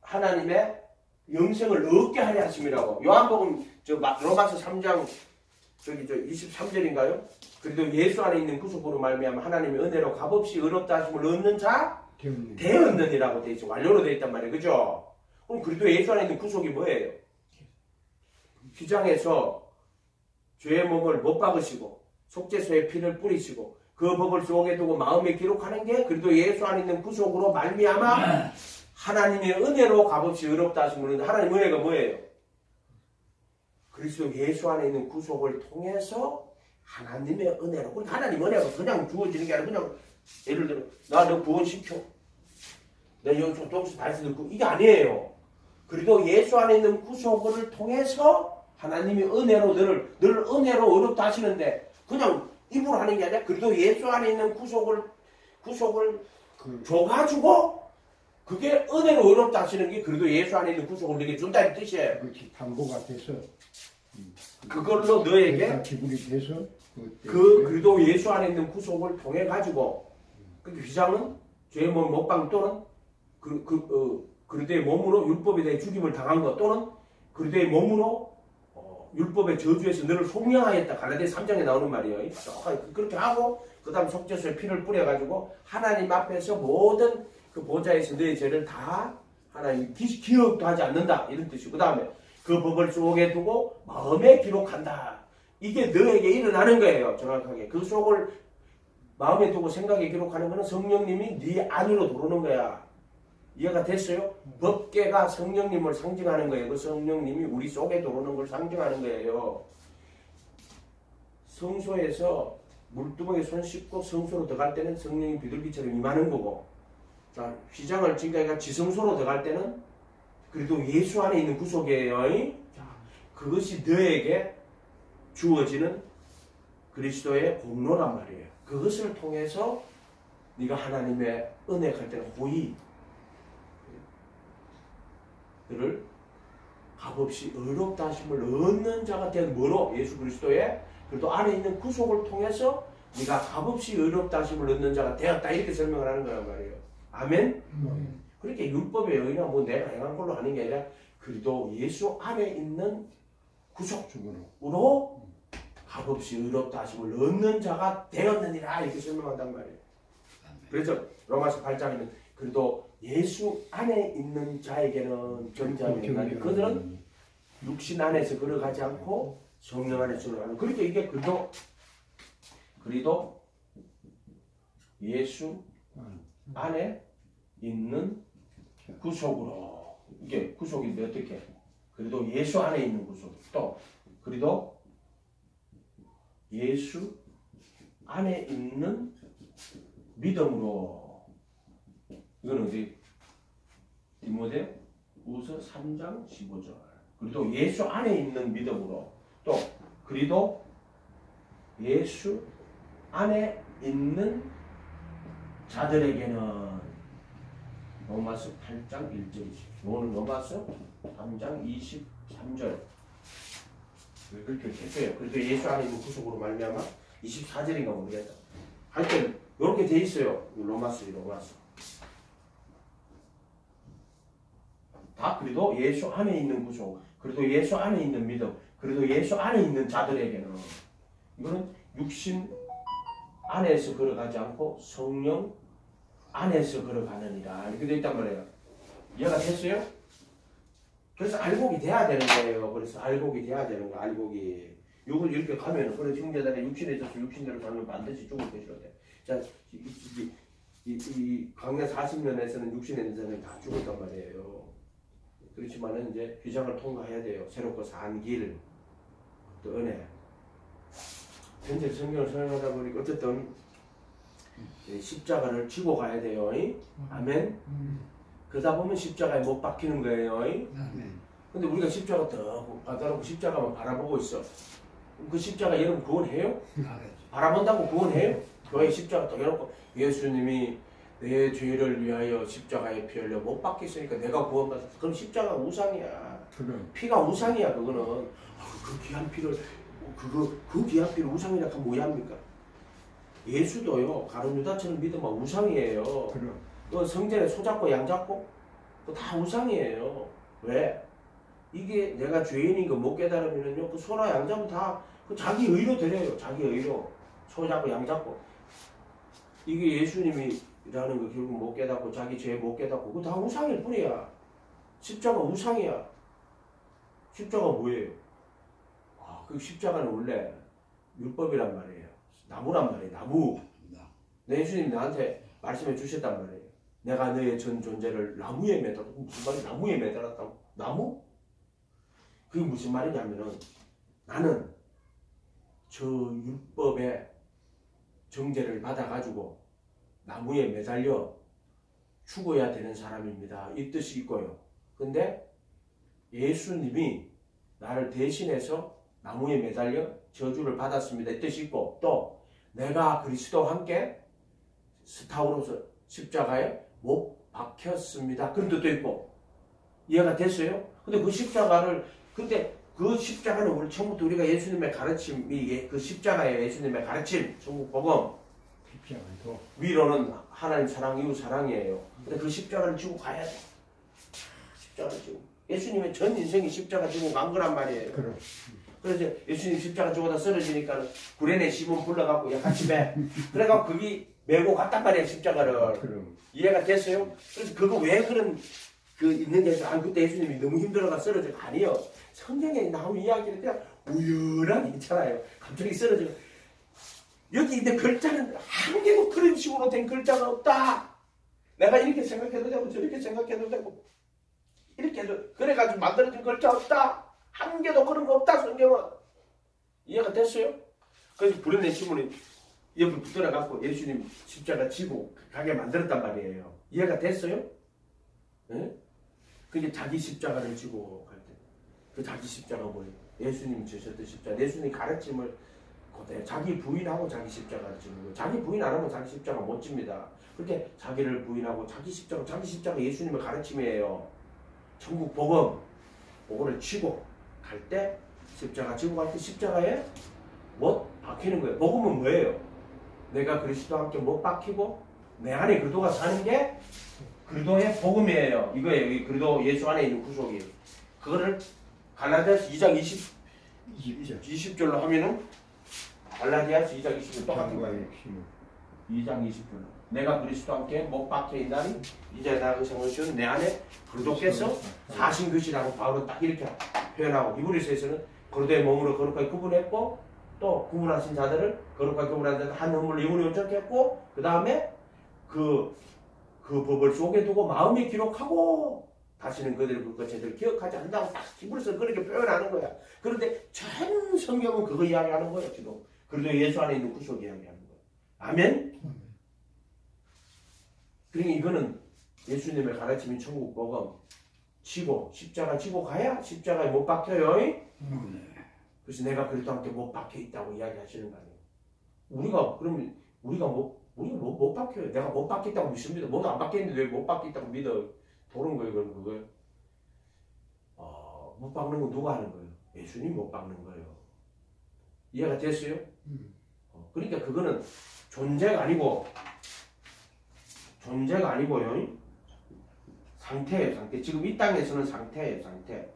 하나님의 영생을 얻게 하려 하심이라고. 요한복음 로마서 3장 23절인가요? 그래도 예수 안에 있는 구속으로 말미암아 하나님의 은혜로 값없이 의롭다 하심을 얻는 자 되었느니라고 돼 있어. 완료로 돼 있단 말이에요. 그죠? 그럼 그래도 예수 안에 있는 구속이 뭐예요? 휘장에서 죄의 몸을 못 박으시고 속죄소에 피를 뿌리시고 그 법을 속에 두고 마음에 기록하는 게 그래도 예수 안에 있는 구속으로 말미암아 하나님의 은혜로 값없이 의롭다 하심을. 하나님의 은혜가 뭐예요? 그리스도 예수 안에 있는 구속을 통해서 하나님의 은혜로. 그러니까 하나님의 은혜가 그냥 주어지는 게 아니라 그냥 예를 들어 나 너 구원시켜. 내 여기서 동수 다시 듣고 이게 아니에요. 그래도 예수 안에 있는 구속을 통해서 하나님의 은혜로 너를 은혜로 의롭다 하시는데 그냥 입으로 하는 게 아니라 그래도 예수 안에 있는 구속을 줘가지고 그게 은혜로 의롭다 하시는 게 그래도 예수 안에 있는 구속을 너에게 준다는 뜻이에요. 그렇지. 담보가 돼서 그걸로 너에게 기분이 돼서 그래도 예수 안에 있는 구속을 통해 가지고 그 휘장은 죄의 몸 못방 또는 그리스도의 몸으로 율법에 대해 죽임을 당한 것 또는 그리스도의 몸으로 율법의 저주에서 너를 속량하였다. 갈라디아 3장에 나오는 말이에요. 그렇게 하고 그 다음 속죄소에 피를 뿌려가지고 하나님 앞에서 모든 그 보좌에서 너의 죄를 다 하나님 기억도 하지 않는다 이런 뜻이고 그 다음에 그 법을 속에 두고 마음에 기록한다. 이게 너에게 일어나는 거예요. 정확하게 그 속을 마음에 두고 생각에 기록하는 거는 성령님이 네 안으로 들어오는 거야. 이해가 됐어요? 법계가 성령님을 상징하는 거예요. 그 성령님이 우리 속에 들어오는 걸 상징하는 거예요. 성소에서 물두멍에 손 씻고 성소로 들어갈 때는 성령이 비둘기처럼 임하는 거고, 자, 휘장을 지니까 지성소로 들어갈 때는 그래도 예수 안에 있는 구속이에요. 그것이 너에게 주어지는 그리스도의 공로란 말이에요. 그것을 통해서 네가 하나님의 은혜할 때는 호의 를 값없이 의롭다 하심을 얻는 자가 된 뭐로? 예수 그리스도의 그래도 안에 있는 구속을 통해서 네가 값없이 의롭다 하심을 얻는 자가 되었다, 이렇게 설명을 하는 거란 말이에요. 아멘? 그렇게 율법의 의나 뭐 내가 행한 걸로 하는 게 아니라 그래도 예수 안에 있는 구속으로 값없이 의롭다 하심을 얻는 자가 되었느니라, 이렇게 설명한단 말이에요. 그래서 로마서 8장에는 그래도 예수 안에 있는 자에게는 견자면 그들은 육신 안에서 걸어가지 않고 성령 안에서 걸어가는, 그러니까 이게 그래도 예수 안에 있는 구속으로, 이게 구속인데 어떻게? 그래도 예수 안에 있는 구속, 또 그래도 예수 안에 있는 믿음으로, 이거는 어디? 디모데후서 3장 15절. 그리고 예수 안에 있는 믿음으로, 또 그리도 예수 안에 있는 자들에게는 로마서 8장 1절이지. 오늘 로마서 3장 23절. 그렇게 했어요. 그래도 예수 안에 있는 구속으로 말미암아 24절인가 모르겠다. 하여튼 이렇게 돼 있어요. 로마서. 다 그래도 예수 안에 있는 구속, 그래도 예수 안에 있는 믿음, 그래도 예수 안에 있는 자들에게는, 이거는 육신 안에서 걸어가지 않고 성령 안에서 걸어가느니라, 이렇게 돼 있단 말이에요. 이해가 됐어요? 그래서 알곡이 돼야 되는 거예요. 그래서 알곡이 돼야 되는 거, 알곡이. 이걸 이렇게 가면은, 그래, 형제들의 육신에 있어서 육신대로 살면 반드시 죽을 것이라 돼. 자, 이 광야 40년에서는 육신에 있는 사람이 다 죽었단 말이에요. 그렇지만은 이제 휘장을 통과해야 돼요. 새롭고 산 길, 또 은혜. 현재 성경을 설명하다 보니까 어쨌든 십자가를 지고 가야 돼요. 아멘. 그러다 보면 십자가에 못 박히는 거예요. 근데 우리가 십자가 더 가다놓고 십자가만 바라보고 있어. 그 십자가 여러분 구원해요? 바라본다고 구원해요? 교회 십자가 더 해놓고 예수님이 내 죄를 위하여 십자가에 피 흘려 못 박혔으니까 내가 구원받았어. 그럼 십자가 우상이야. 피가 우상이야. 그거는 그 귀한 피를 그 귀한 피를 우상이라 하면 뭐야 합니까? 예수도요, 가룟 유다처럼 믿으면 우상이에요. 그 성전에 소 잡고 양 잡고 다 우상이에요. 왜? 이게 내가 죄인인 거 못 깨달으면요, 그 소나 양 잡으면 다 그 자기 의로 드려요. 자기 의로 소 잡고 양 잡고. 이게 예수님이라는 거 결국 못 깨닫고 자기 죄 못 깨닫고 그거 다 우상일 뿐이야. 십자가 우상이야. 십자가 뭐예요? 그 십자가는 원래 율법이란 말이에요. 나무란 말이에요. 나무. 내 예수님이 나한테 말씀해 주셨단 말이에요. 내가 너의 전 존재를 나무에 매달았다. 무슨 말이 나무에 매달았다고? 나무? 그게 무슨 말이냐면은 나는 저 율법의 정죄를 받아가지고 나무에 매달려 죽어야 되는 사람입니다. 이 뜻이 있고요. 근데 예수님이 나를 대신해서 나무에 매달려 저주를 받았습니다. 이 뜻이 있고, 또 내가 그리스도와 함께 스타우로서 십자가에 못 박혔습니다. 그런 뜻도 있고. 이해가 됐어요? 근데 그 십자가는 우리 처음부터 우리가 예수님의 가르침이 그 십자가예요. 예수님의 가르침, 천국 복음. 위로는 하나님 사랑, 이웃 사랑이에요. 근데 그 십자가를 지고 가야 돼. 십자가를 지고. 예수님의 전 인생이 십자가 지고 간 거란 말이에요. 그래서 예수님 십자가 지고다 쓰러지니까 구레네 시몬 불러갖고 야 같이 매. 그래갖고 거기 메고 갔단 말이에요. 십자가를. 이해가 됐어요? 그래서 그거 왜 그런 있는 게 아니라 그때 예수님이 너무 힘들어가 쓰러져. 아니요. 성경에 나온 이야기는 그냥 우연하게 있잖아요. 갑자기 쓰러지고. 여기 있는 글자는 한 개도 그런 식으로 된 글자가 없다. 내가 이렇게 생각해도 되고 저렇게 생각해도 되고 이렇게 해도 그래가지고 만들어진 글자 없다. 한 개도 그런 거 없다. 성경은. 이해가 됐어요? 그래서 부르는 시몬이 옆에 붙들어 갖고 예수님 십자가 지고 가게 만들었단 말이에요. 이해가 됐어요? 예? 그게 자기 십자가를 지고 갈 때 그 자기 십자가 뭐예요? 예수님이 지셨던 십자가. 예수님이 가르침을 그대로 자기 부인하고 자기 십자가를 지는 거예요. 자기 부인 안 하면 자기 십자가 못 집니다. 그렇게 자기를 부인하고 자기 십자가 예수님의 가르침이에요. 천국 복음 그거를 치고 갈 때 십자가 지고 갈 때 십자가에 못 박히는 거예요. 복음은 뭐예요? 내가 그리스도와 함께 못 박히고 내 안에 그리스도가 사는 게 그리스도의 복음이에요. 이거예요. 이 그리스도 예수 안에 있는 구속이에요. 그거를 갈라디아서 2장 20절로 하면은 갈라디아서 2장 20절 똑같은 거예요. 2장 20절로 내가 그리스도와 함께 못 박혀 있나니 이제 나 의상을 씌운 내 안에 그리스도께서 사신 것이라고 바울은 딱 이렇게 표현하고 히브리서에서는 그리스도의 몸으로 거룩하게 구분했고 또 구분하신 자들을 거룩하게 구분한 자들 한 허물로 영원히 온전했고 그 다음에 그 법을 속에 두고 마음에 기록하고 다시는 그들의 불과 죄들을 기억하지 않는다고 딱 히브리서 그렇게 표현하는 거야. 그런데 전 성경은 그거 이야기하는 거예요. 지금 그리고 예수 안에 있는 구속 이야기하는 거예요. 아멘. 그러니까 이거는 예수님의 가르침인 천국 복음 치고 십자가 지고 가야 십자가에 못 박혀요. 그래서 내가 그리스도와 함께 못 박혀 있다고 이야기하시는 거 아니에요. 우리가 못 박혀요. 내가 못 박혔다고 믿습니다. 뭐도 안 박혔는데 왜 못 박혔다고 믿어? 도는 거예요, 그거요. 못 박는 건 누가 하는 거예요? 예수님 못 박는 거예요. 이해가 됐어요? 그러니까 그거는 존재가 아니고요. 상태예요, 상태. 지금 이 땅에서는 상태예요, 상태.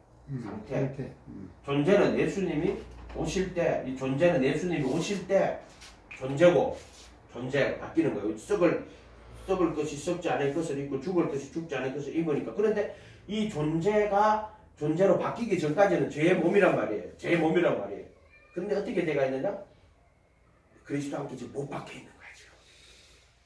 존재는 예수님이 오실 때, 이 존재는 예수님이 오실 때 존재고, 존재 바뀌는 거예요. 썩을 것이 썩지 않을 것을 입고 죽을 것이 죽지 않을 것을 입으니까. 그런데 이 존재가 존재로 바뀌기 전까지는 죄의 몸이란 말이에요. 그런데 어떻게 돼가 있느냐? 그리스도와 함께 지금 못 박혀 있는 거야, 지금.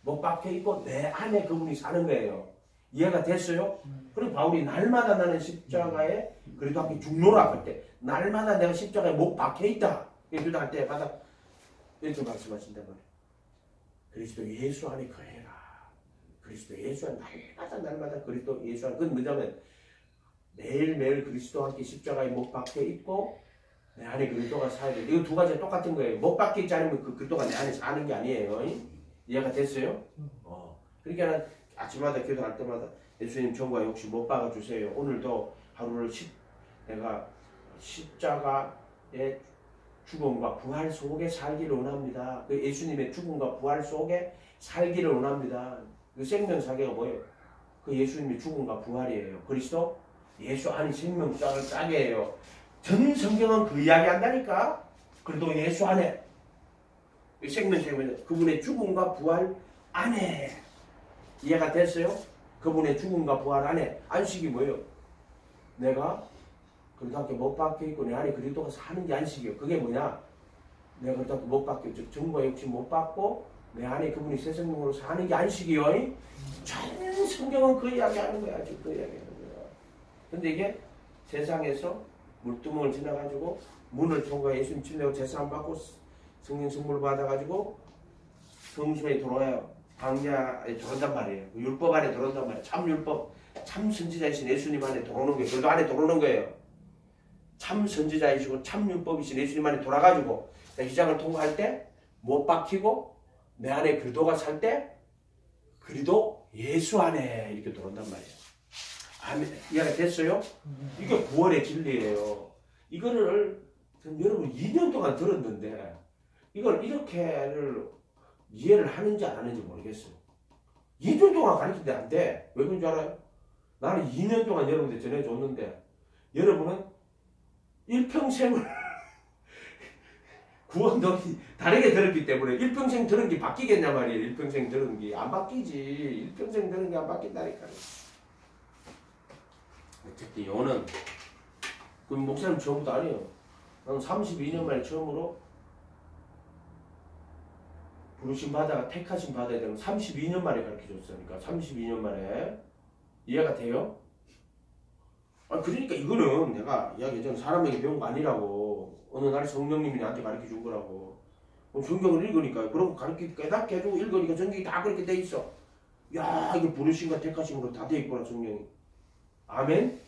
못 박혀 있고 내 안에 그분이 사는 거예요. 이해가 됐어요? 그리고 바울이 날마다 나는 십자가에 그리스도와 함께 죽노라 할 때 날마다 내가 십자가에 못 박혀 있다. 이렇게 할 때마다 이렇게 말씀하신단 말이에요. 그리스도 예수 안에 거해라. 그리스도 예수 안에 날마다 그리스도 예수 안에. 그건 뭐냐면 매일매일 그리스도와 함께 십자가에 못 박혀 있고 내 안에 그리스도가 살아야 돼. 이거 두 가지가 똑같은 거예요. 못 박혀 있지 않으면 그 그리스도가 내 안에 사는 게 아니에요. 이해가 됐어요? 그러니까 아침마다 기도할 때마다 예수님 정과 욕심 못 박아주세요. 오늘도 하루를 내가 십자가의 죽음과 부활 속에 살기를 원합니다. 그 예수님의 죽음과 부활 속에 살기를 원합니다. 그 생명사계가 뭐예요? 그 예수님의 죽음과 부활이에요. 그리스도 예수 안이 생명사계예요. 전 성경은 그 이야기 한다니까. 그래도 예수 안에 생명사계는 그분의 죽음과 부활 안에. 이해가 됐어요? 그분의 죽음과 부활 안에. 안식이 뭐예요? 내가 그리스도 함께 못 박혀 있고 내 안에 그리스도가 사는 게 안식이에요. 그게 뭐냐? 내가 그리스도 함께 못 박혀, 즉 정과 욕심 못 받고 내 안에 그분이 새 생명으로 사는 게 안식이요. 전 성경은 그 이야기하는 거야. 지금 그 이야기하는 거야. 근데 이게 세상에서 물두멍을 지나가지고 문을 통과해 예수님 침례하고 제사함 받고 성령 선물을 받아가지고 성수에 들어와요. 광야에 들어온단 말이에요. 율법 안에 들어온단 말이에요. 참 율법, 참 선지자이신 예수님 안에 들어오는 거예요. 그래도 안에 들어오는 거예요. 참 선지자이시고 참 율법이신 예수님 안에 돌아가지고 이 장을 통과할 때 못 박히고 내 안에 그리스도가 살 때 그리스도 예수 안에 이렇게 들어온단 말이에요. 아멘. 이해가 됐어요? 이게 구원의 진리예요. 이거를 여러분 2년 동안 들었는데 이걸 이렇게를 이해를 하는지 안 하는지 모르겠어요. 2년 동안 가르치는데 안 돼. 왜 그런 줄 알아요? 나는 2년 동안 여러분들 전해줬는데 여러분은 일평생을 구원도 다르게 들었기 때문에 일평생 들은 게 바뀌겠냐 말이에요. 일평생 들은 게 안 바뀌지. 일평생 들은 게 안 바뀐다니까요. 어쨌든 요는 그 목사님 처음부터 아니에요. 나는 32년 만에 처음으로 부르심 받아가 택하심 받아야 되면 32년 만에 가르쳐줬으니까 32년 만에. 이해가 돼요? 그러니까 이거는 내가 이야기했잖아. 사람에게 배운 거 아니라고. 어느 날 성령님이 나한테 가르쳐준 거라고. 성경을 읽으니까 그러고 가르치 깨닫게 해주고 읽으니까 성경이 다 그렇게 돼 있어. 야 이게 부르심과 택하심으로 다 돼 있구나 성경이. 아멘.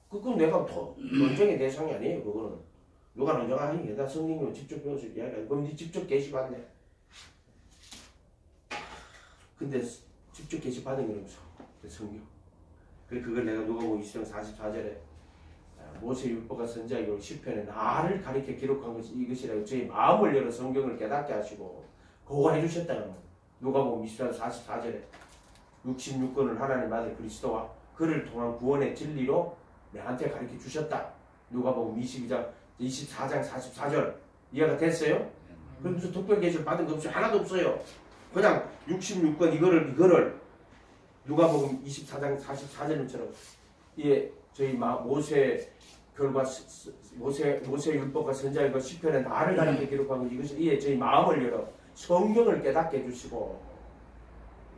그건 내가 논쟁의 대상이 아니에요. 그거는 누가 논쟁하니? 나 성경으로 직접 배워서 이야기해. 그럼 네 직접 계시 받네. 근데 직접 계시 받은 건 없어. 성경. 그래 그걸 내가 누가복음 20장 44절에 모세 율법과 선지자의 시편에 나를 가리켜 기록한 것이 이것이라 저희 마음을 열어 성경을 깨닫게 하시고 그거 해주셨다는 거예요. 누가복음 20장 44절에 66권을 하나님 아들 그리스도와 그를 통한 구원의 진리로 내한테 가르쳐 주셨다. 누가복음 24장 44절 이해가 됐어요? 그럼 무슨 특별 계시를 받은 거 없어요. 하나도 없어요. 그냥 66권 이거를 누가복음 24장 44절처럼 예 저희 모세 결과 모세 율법과 선지자의 시편에 나를 가리켜 기록한 것 이것이 이에 저희 마음을 열어 성경을 깨닫게 해주시고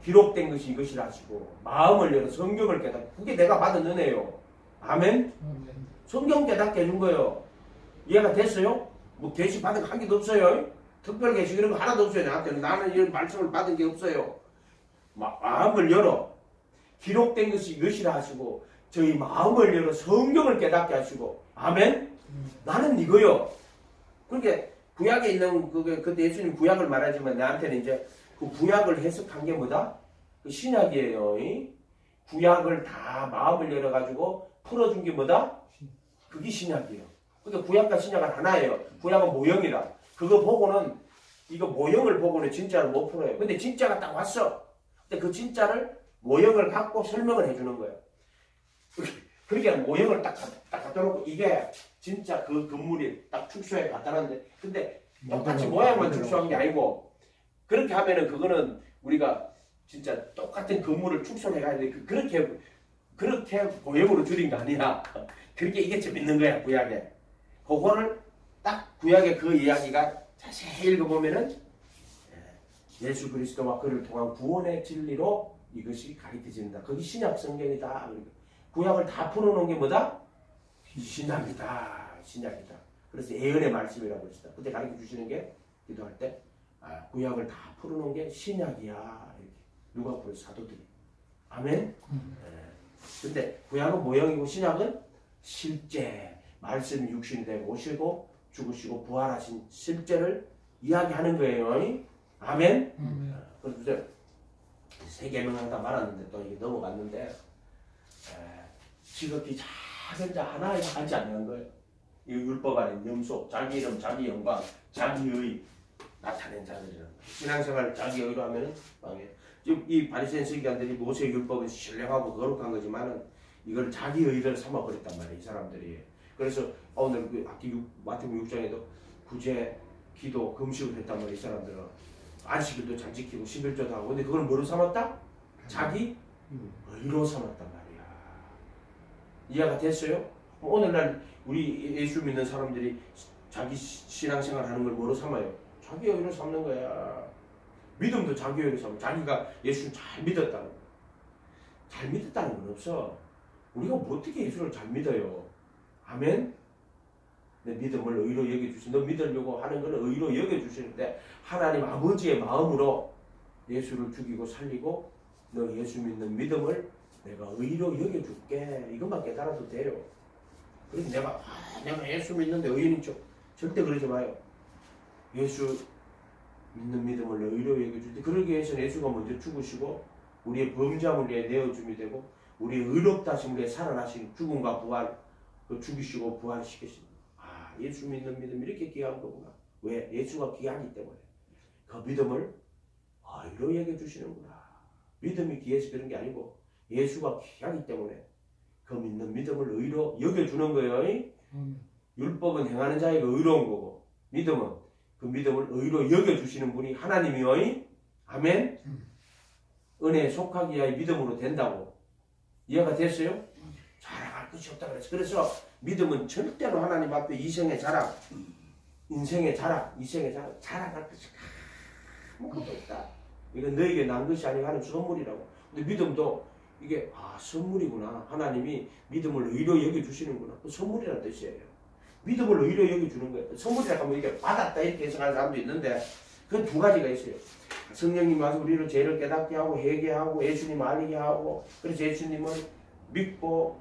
기록된 것이 이것이라 하시고 마음을 열어 성경을 깨닫게 그게 내가 받은 은혜요. 아멘. 성경 깨닫게 해준 거예요. 이해가 됐어요? 뭐 계시 받은 거 한 개도 없어요. 특별 계시 이런 거 하나도 없어요. 나한테는 나는 이런 말씀을 받은 게 없어요. 마음을 열어 기록된 것이 이것이라 하시고 저희 마음을 열어 성경을 깨닫게 하시고 아멘. 나는 이거요. 그러니까 구약에 있는 그때 예수님 구약을 말하지만 나한테는 이제 그 구약을 해석한 게 뭐다? 그 신약이에요. 구약을 다 마음을 열어가지고 풀어준 게 뭐다? 그게 신약이에요. 그러니까 구약과 신약은 하나예요. 구약은 모형이라. 그거 보고는 이거 모형을 보고는 진짜를 못 풀어요. 근데 진짜가 딱 왔어. 근데 그 진짜를 모형을 갖고 설명을 해주는 거예요. 그러니까 모형을 딱 갖다 놓고 이게 진짜 그 건물이 딱 축소해 갖다 놨는데 근데 똑같이 모양만 축소한 게 아니고 그렇게 하면은 그거는 우리가 진짜 똑같은 건물을 축소해 가야 돼. 그렇게 모형으로 줄인 거 아니야. 그렇게 이게 재밌는 거야 구약에. 그거를 딱 구약의 그 이야기가 자세히 읽어보면은 예수 그리스도와 그를 통한 구원의 진리로 이것이 가르쳐진다. 그게 신약 성경이다. 구약을 다 풀어놓은 게 뭐다? 신약이다. 신약이다. 그래서 예언의 말씀이라고 했다. 그때 가르쳐 주시는 게 기도할 때 구약을 다 풀어놓은 게 신약이야. 이렇게 누가 보여 사도들이. 아멘. 근데 구약은 모형이고 신약은 실제 말씀이 육신이 되고 오시고 죽으시고 부활하신 실제를 이야기하는 거예요. 아멘. 그래서 세 계명을 다 말았는데 또 이게 넘어갔는데 지극히 작은 자 하나 하지 않는 거예요. 이 율법 안에 염소, 자기 이름, 자기 영광, 자기의 나타낸 자들이라는 거예요. 신앙생활 자기 의로 하면은 망해요. 지금 이 바리새인 서기관들이 모세 율법은 신령하고 거룩한 거지만은 이걸 자기 의를 삼아버렸단 말이에요. 이 사람들이. 그래서 오늘 그 마태복음 6장에도 구제, 기도, 금식을 했단 말이에요. 이 사람들은. 안식일도 잘 지키고 11조도 하고. 근데 그걸 뭐로 삼았다? 자기 의로 삼았단 말이야. 이해가 됐어요? 오늘날 우리 예수 믿는 사람들이 자기 신앙생활 하는 걸 뭐로 삼아요? 자기 의로 삼는 거야. 믿음도 자기 의로 삼아. 자기가 예수를 잘 믿었다는 거. 잘 믿었다는 건 없어. 우리가 뭐 어떻게 예수를 잘 믿어요? 아멘? 내 믿음을 의로 여겨주시. 너 믿으려고 하는 걸 의로 여겨주시는데 하나님 아버지의 마음으로 예수를 죽이고 살리고 너 예수 믿는 믿음을 내가 의로 여겨줄게. 이것만 깨달아도 돼요. 그래서 내가 예수 믿는데 의인인 척 절대 그러지 마요. 예수 믿는 믿음을 의로 여겨줄 때 그러기 위해서는 예수가 먼저 죽으시고 우리의 범죄함을 위해 내어줌이 되고 우리의 의롭다 하심 우리의 살아나신 죽음과 부활 그 죽이시고 부활시키십니다. 예수 믿는 믿음이 이렇게 귀한 거구나. 왜? 예수가 귀하기 때문에. 그 믿음을 의로 여겨주시는구나. 믿음이 귀해서 그런 게 아니고 예수가 귀하기 때문에 그 믿는 믿음을 의로 여겨주는 거예요. 율법은 행하는 자에게 의로운 거고 믿음은 그 믿음을 의로 여겨주시는 분이 하나님이요. 아멘. 은혜에 속하기 위하여 믿음으로 된다고. 이해가 됐어요? 자랑할 것이 없다 그랬어. 그래서 믿음은 절대로 하나님 앞에 이생의 자랑, 인생의 자랑, 이생의 자랑, 자랑할 것이 아무것도 없다. 이건 너에게 난 것이 아니고 하는 선물이라고. 근데 믿음도 이게 선물이구나. 하나님이 믿음을 의로 여겨주시는구나. 그 선물이라는 뜻이에요. 믿음을 의로 여겨주는 거예요. 선물이라고 하면 이게 받았다 이렇게 해석하는 사람도 있는데 그 두 가지가 있어요. 성령님 와서 우리를 죄를 깨닫게 하고 회개하고 예수님 알게 하고 그래서 예수님을 믿고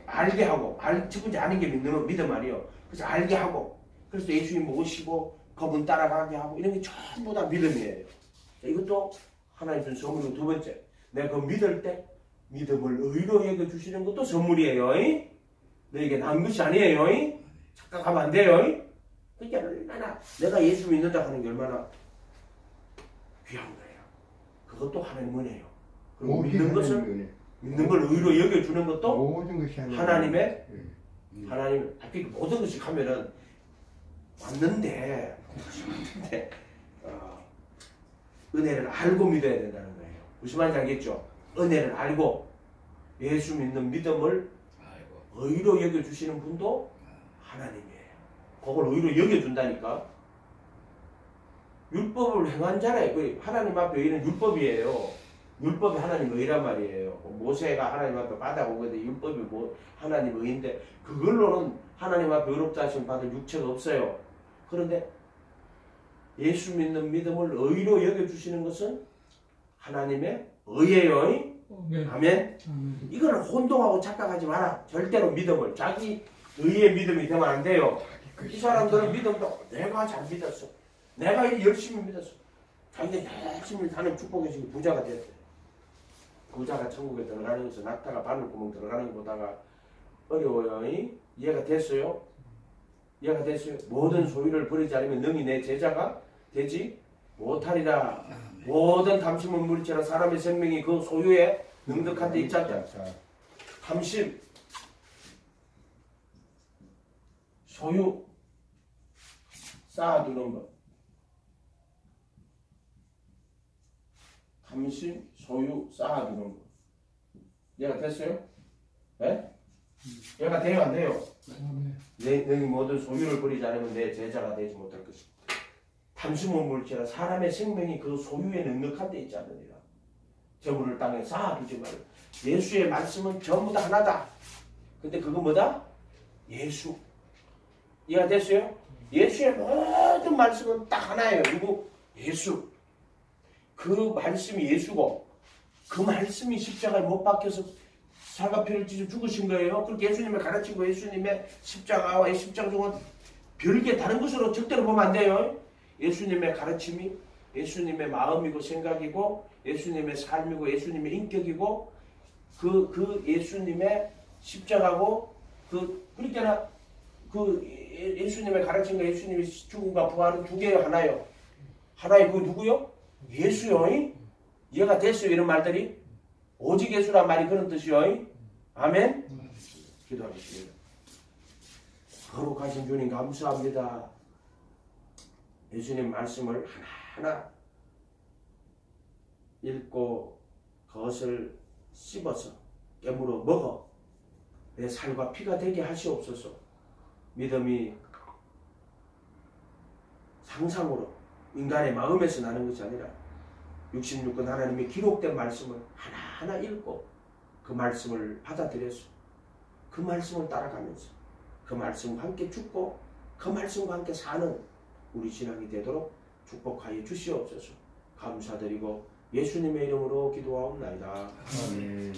알게 하고 첫 번째 아는 게 믿는 믿음 말이요. 그래서 알게 하고 그래서 예수님 모시고 그분 따라가게 하고 이런 게 전부 다 믿음이에요. 이것도 하나님 준 선물이고 두 번째 내가 그 믿을 때 믿음을 의로 여겨주시는 것도 선물이에요. 너에게 난 것이 아니에요. 착각하면 안 돼요. 그게 얼마나 내가 예수 믿는다 하는 게 얼마나 귀한 거예요. 그것도 하나님 은혜예요. 그리고 믿는 것을 믿는 걸 의로 여겨주는 것도 모든 것이 하나님의 하나님 앞에 모든 것이 하면은 맞는데 은혜를 알고 믿어야 된다는 거예요. 무슨 말인지 알겠죠? 은혜를 알고 예수 믿는 믿음을 의로 여겨주시는 분도 하나님이에요. 그걸 의로 여겨준다니까. 율법을 행한 자라요. 하나님 앞에 의는 율법이에요. 율법이 하나님 의란 말이에요. 모세가 하나님 앞에 받아오거든. 율법이 하나님 의인데 그걸로는 하나님 앞에 의롭다 하심 받을 육체가 없어요. 그런데 예수 믿는 믿음을 의로 여겨주시는 것은 하나님의 의예요. 아멘. 이거는 혼동하고 착각하지 마라. 절대로 믿음을 자기 의의 믿음이 되면 안 돼요. 이 사람들은 믿음도 내가 잘 믿었어. 내가 열심히 믿었어. 자기가 열심히 사는 축복의 중에 부자가 됐어요. 부자가 천국에 들어가는 것은 낙타가 바늘구멍 들어가는 것보다가 어려워요. 이해가 됐어요? 이해가 됐어요? 모든 소유를 버리지 않으면 능히 내 제자가 되지 못하리라. 모든 탐심은 물리치라. 사람의 생명이 그 소유에 능득한 데 있지 않다. 탐심, 소유 쌓아두는 것. 탐심, 소유 쌓아두는 것. 이해가 됐어요? 네? 이해가 돼요? 안 돼요? 내 모든 소유를 버리지 않으면 내 제자가 되지 못할 것이다. 탐심은 물지라. 사람의 생명이 그 소유에 능력한 데 있지 않느니라. 재물을 땅에 쌓아두지 말라. 예수의 말씀은 전부 다 하나다. 근데 그거 뭐다? 예수. 이해가 됐어요? 예수의 모든 말씀은 딱 하나예요. 그리고 예수. 그 말씀이 예수고 그 말씀이 십자가에 못 박혀서 사과피를 찢어 죽으신 거예요. 그렇게 예수님의 가르치고 예수님의 십자가와 십자가 중은 별개 다른 것으로 절대로 보면 안 돼요. 예수님의 가르침이 예수님의 마음이고 생각이고 예수님의 삶이고 예수님의 인격이고 그 예수님의 십자가고 그러니까 그 예수님의 가르침과 예수님의 죽음과 부활은 두 개요. 하나요. 하나의 그 누구요? 예수요. 이해가 됐어요? 이런 말들이 오직 예수란 말이 그런 뜻이요. 아멘. 기도하겠습니다. 거룩하신 주님 감사합니다. 예수님 말씀을 하나하나 읽고 그것을 씹어서 깨물어 먹어 내 살과 피가 되게 하시옵소서. 믿음이 상상으로 인간의 마음에서 나는 것이 아니라 66권 하나님의 기록된 말씀을 하나하나 읽고 그 말씀을 받아들여서 그 말씀을 따라가면서 그 말씀과 함께 죽고 그 말씀과 함께 사는 우리 신앙이 되도록 축복하여 주시옵소서. 감사드리고 예수님의 이름으로 기도하옵나이다. 아멘.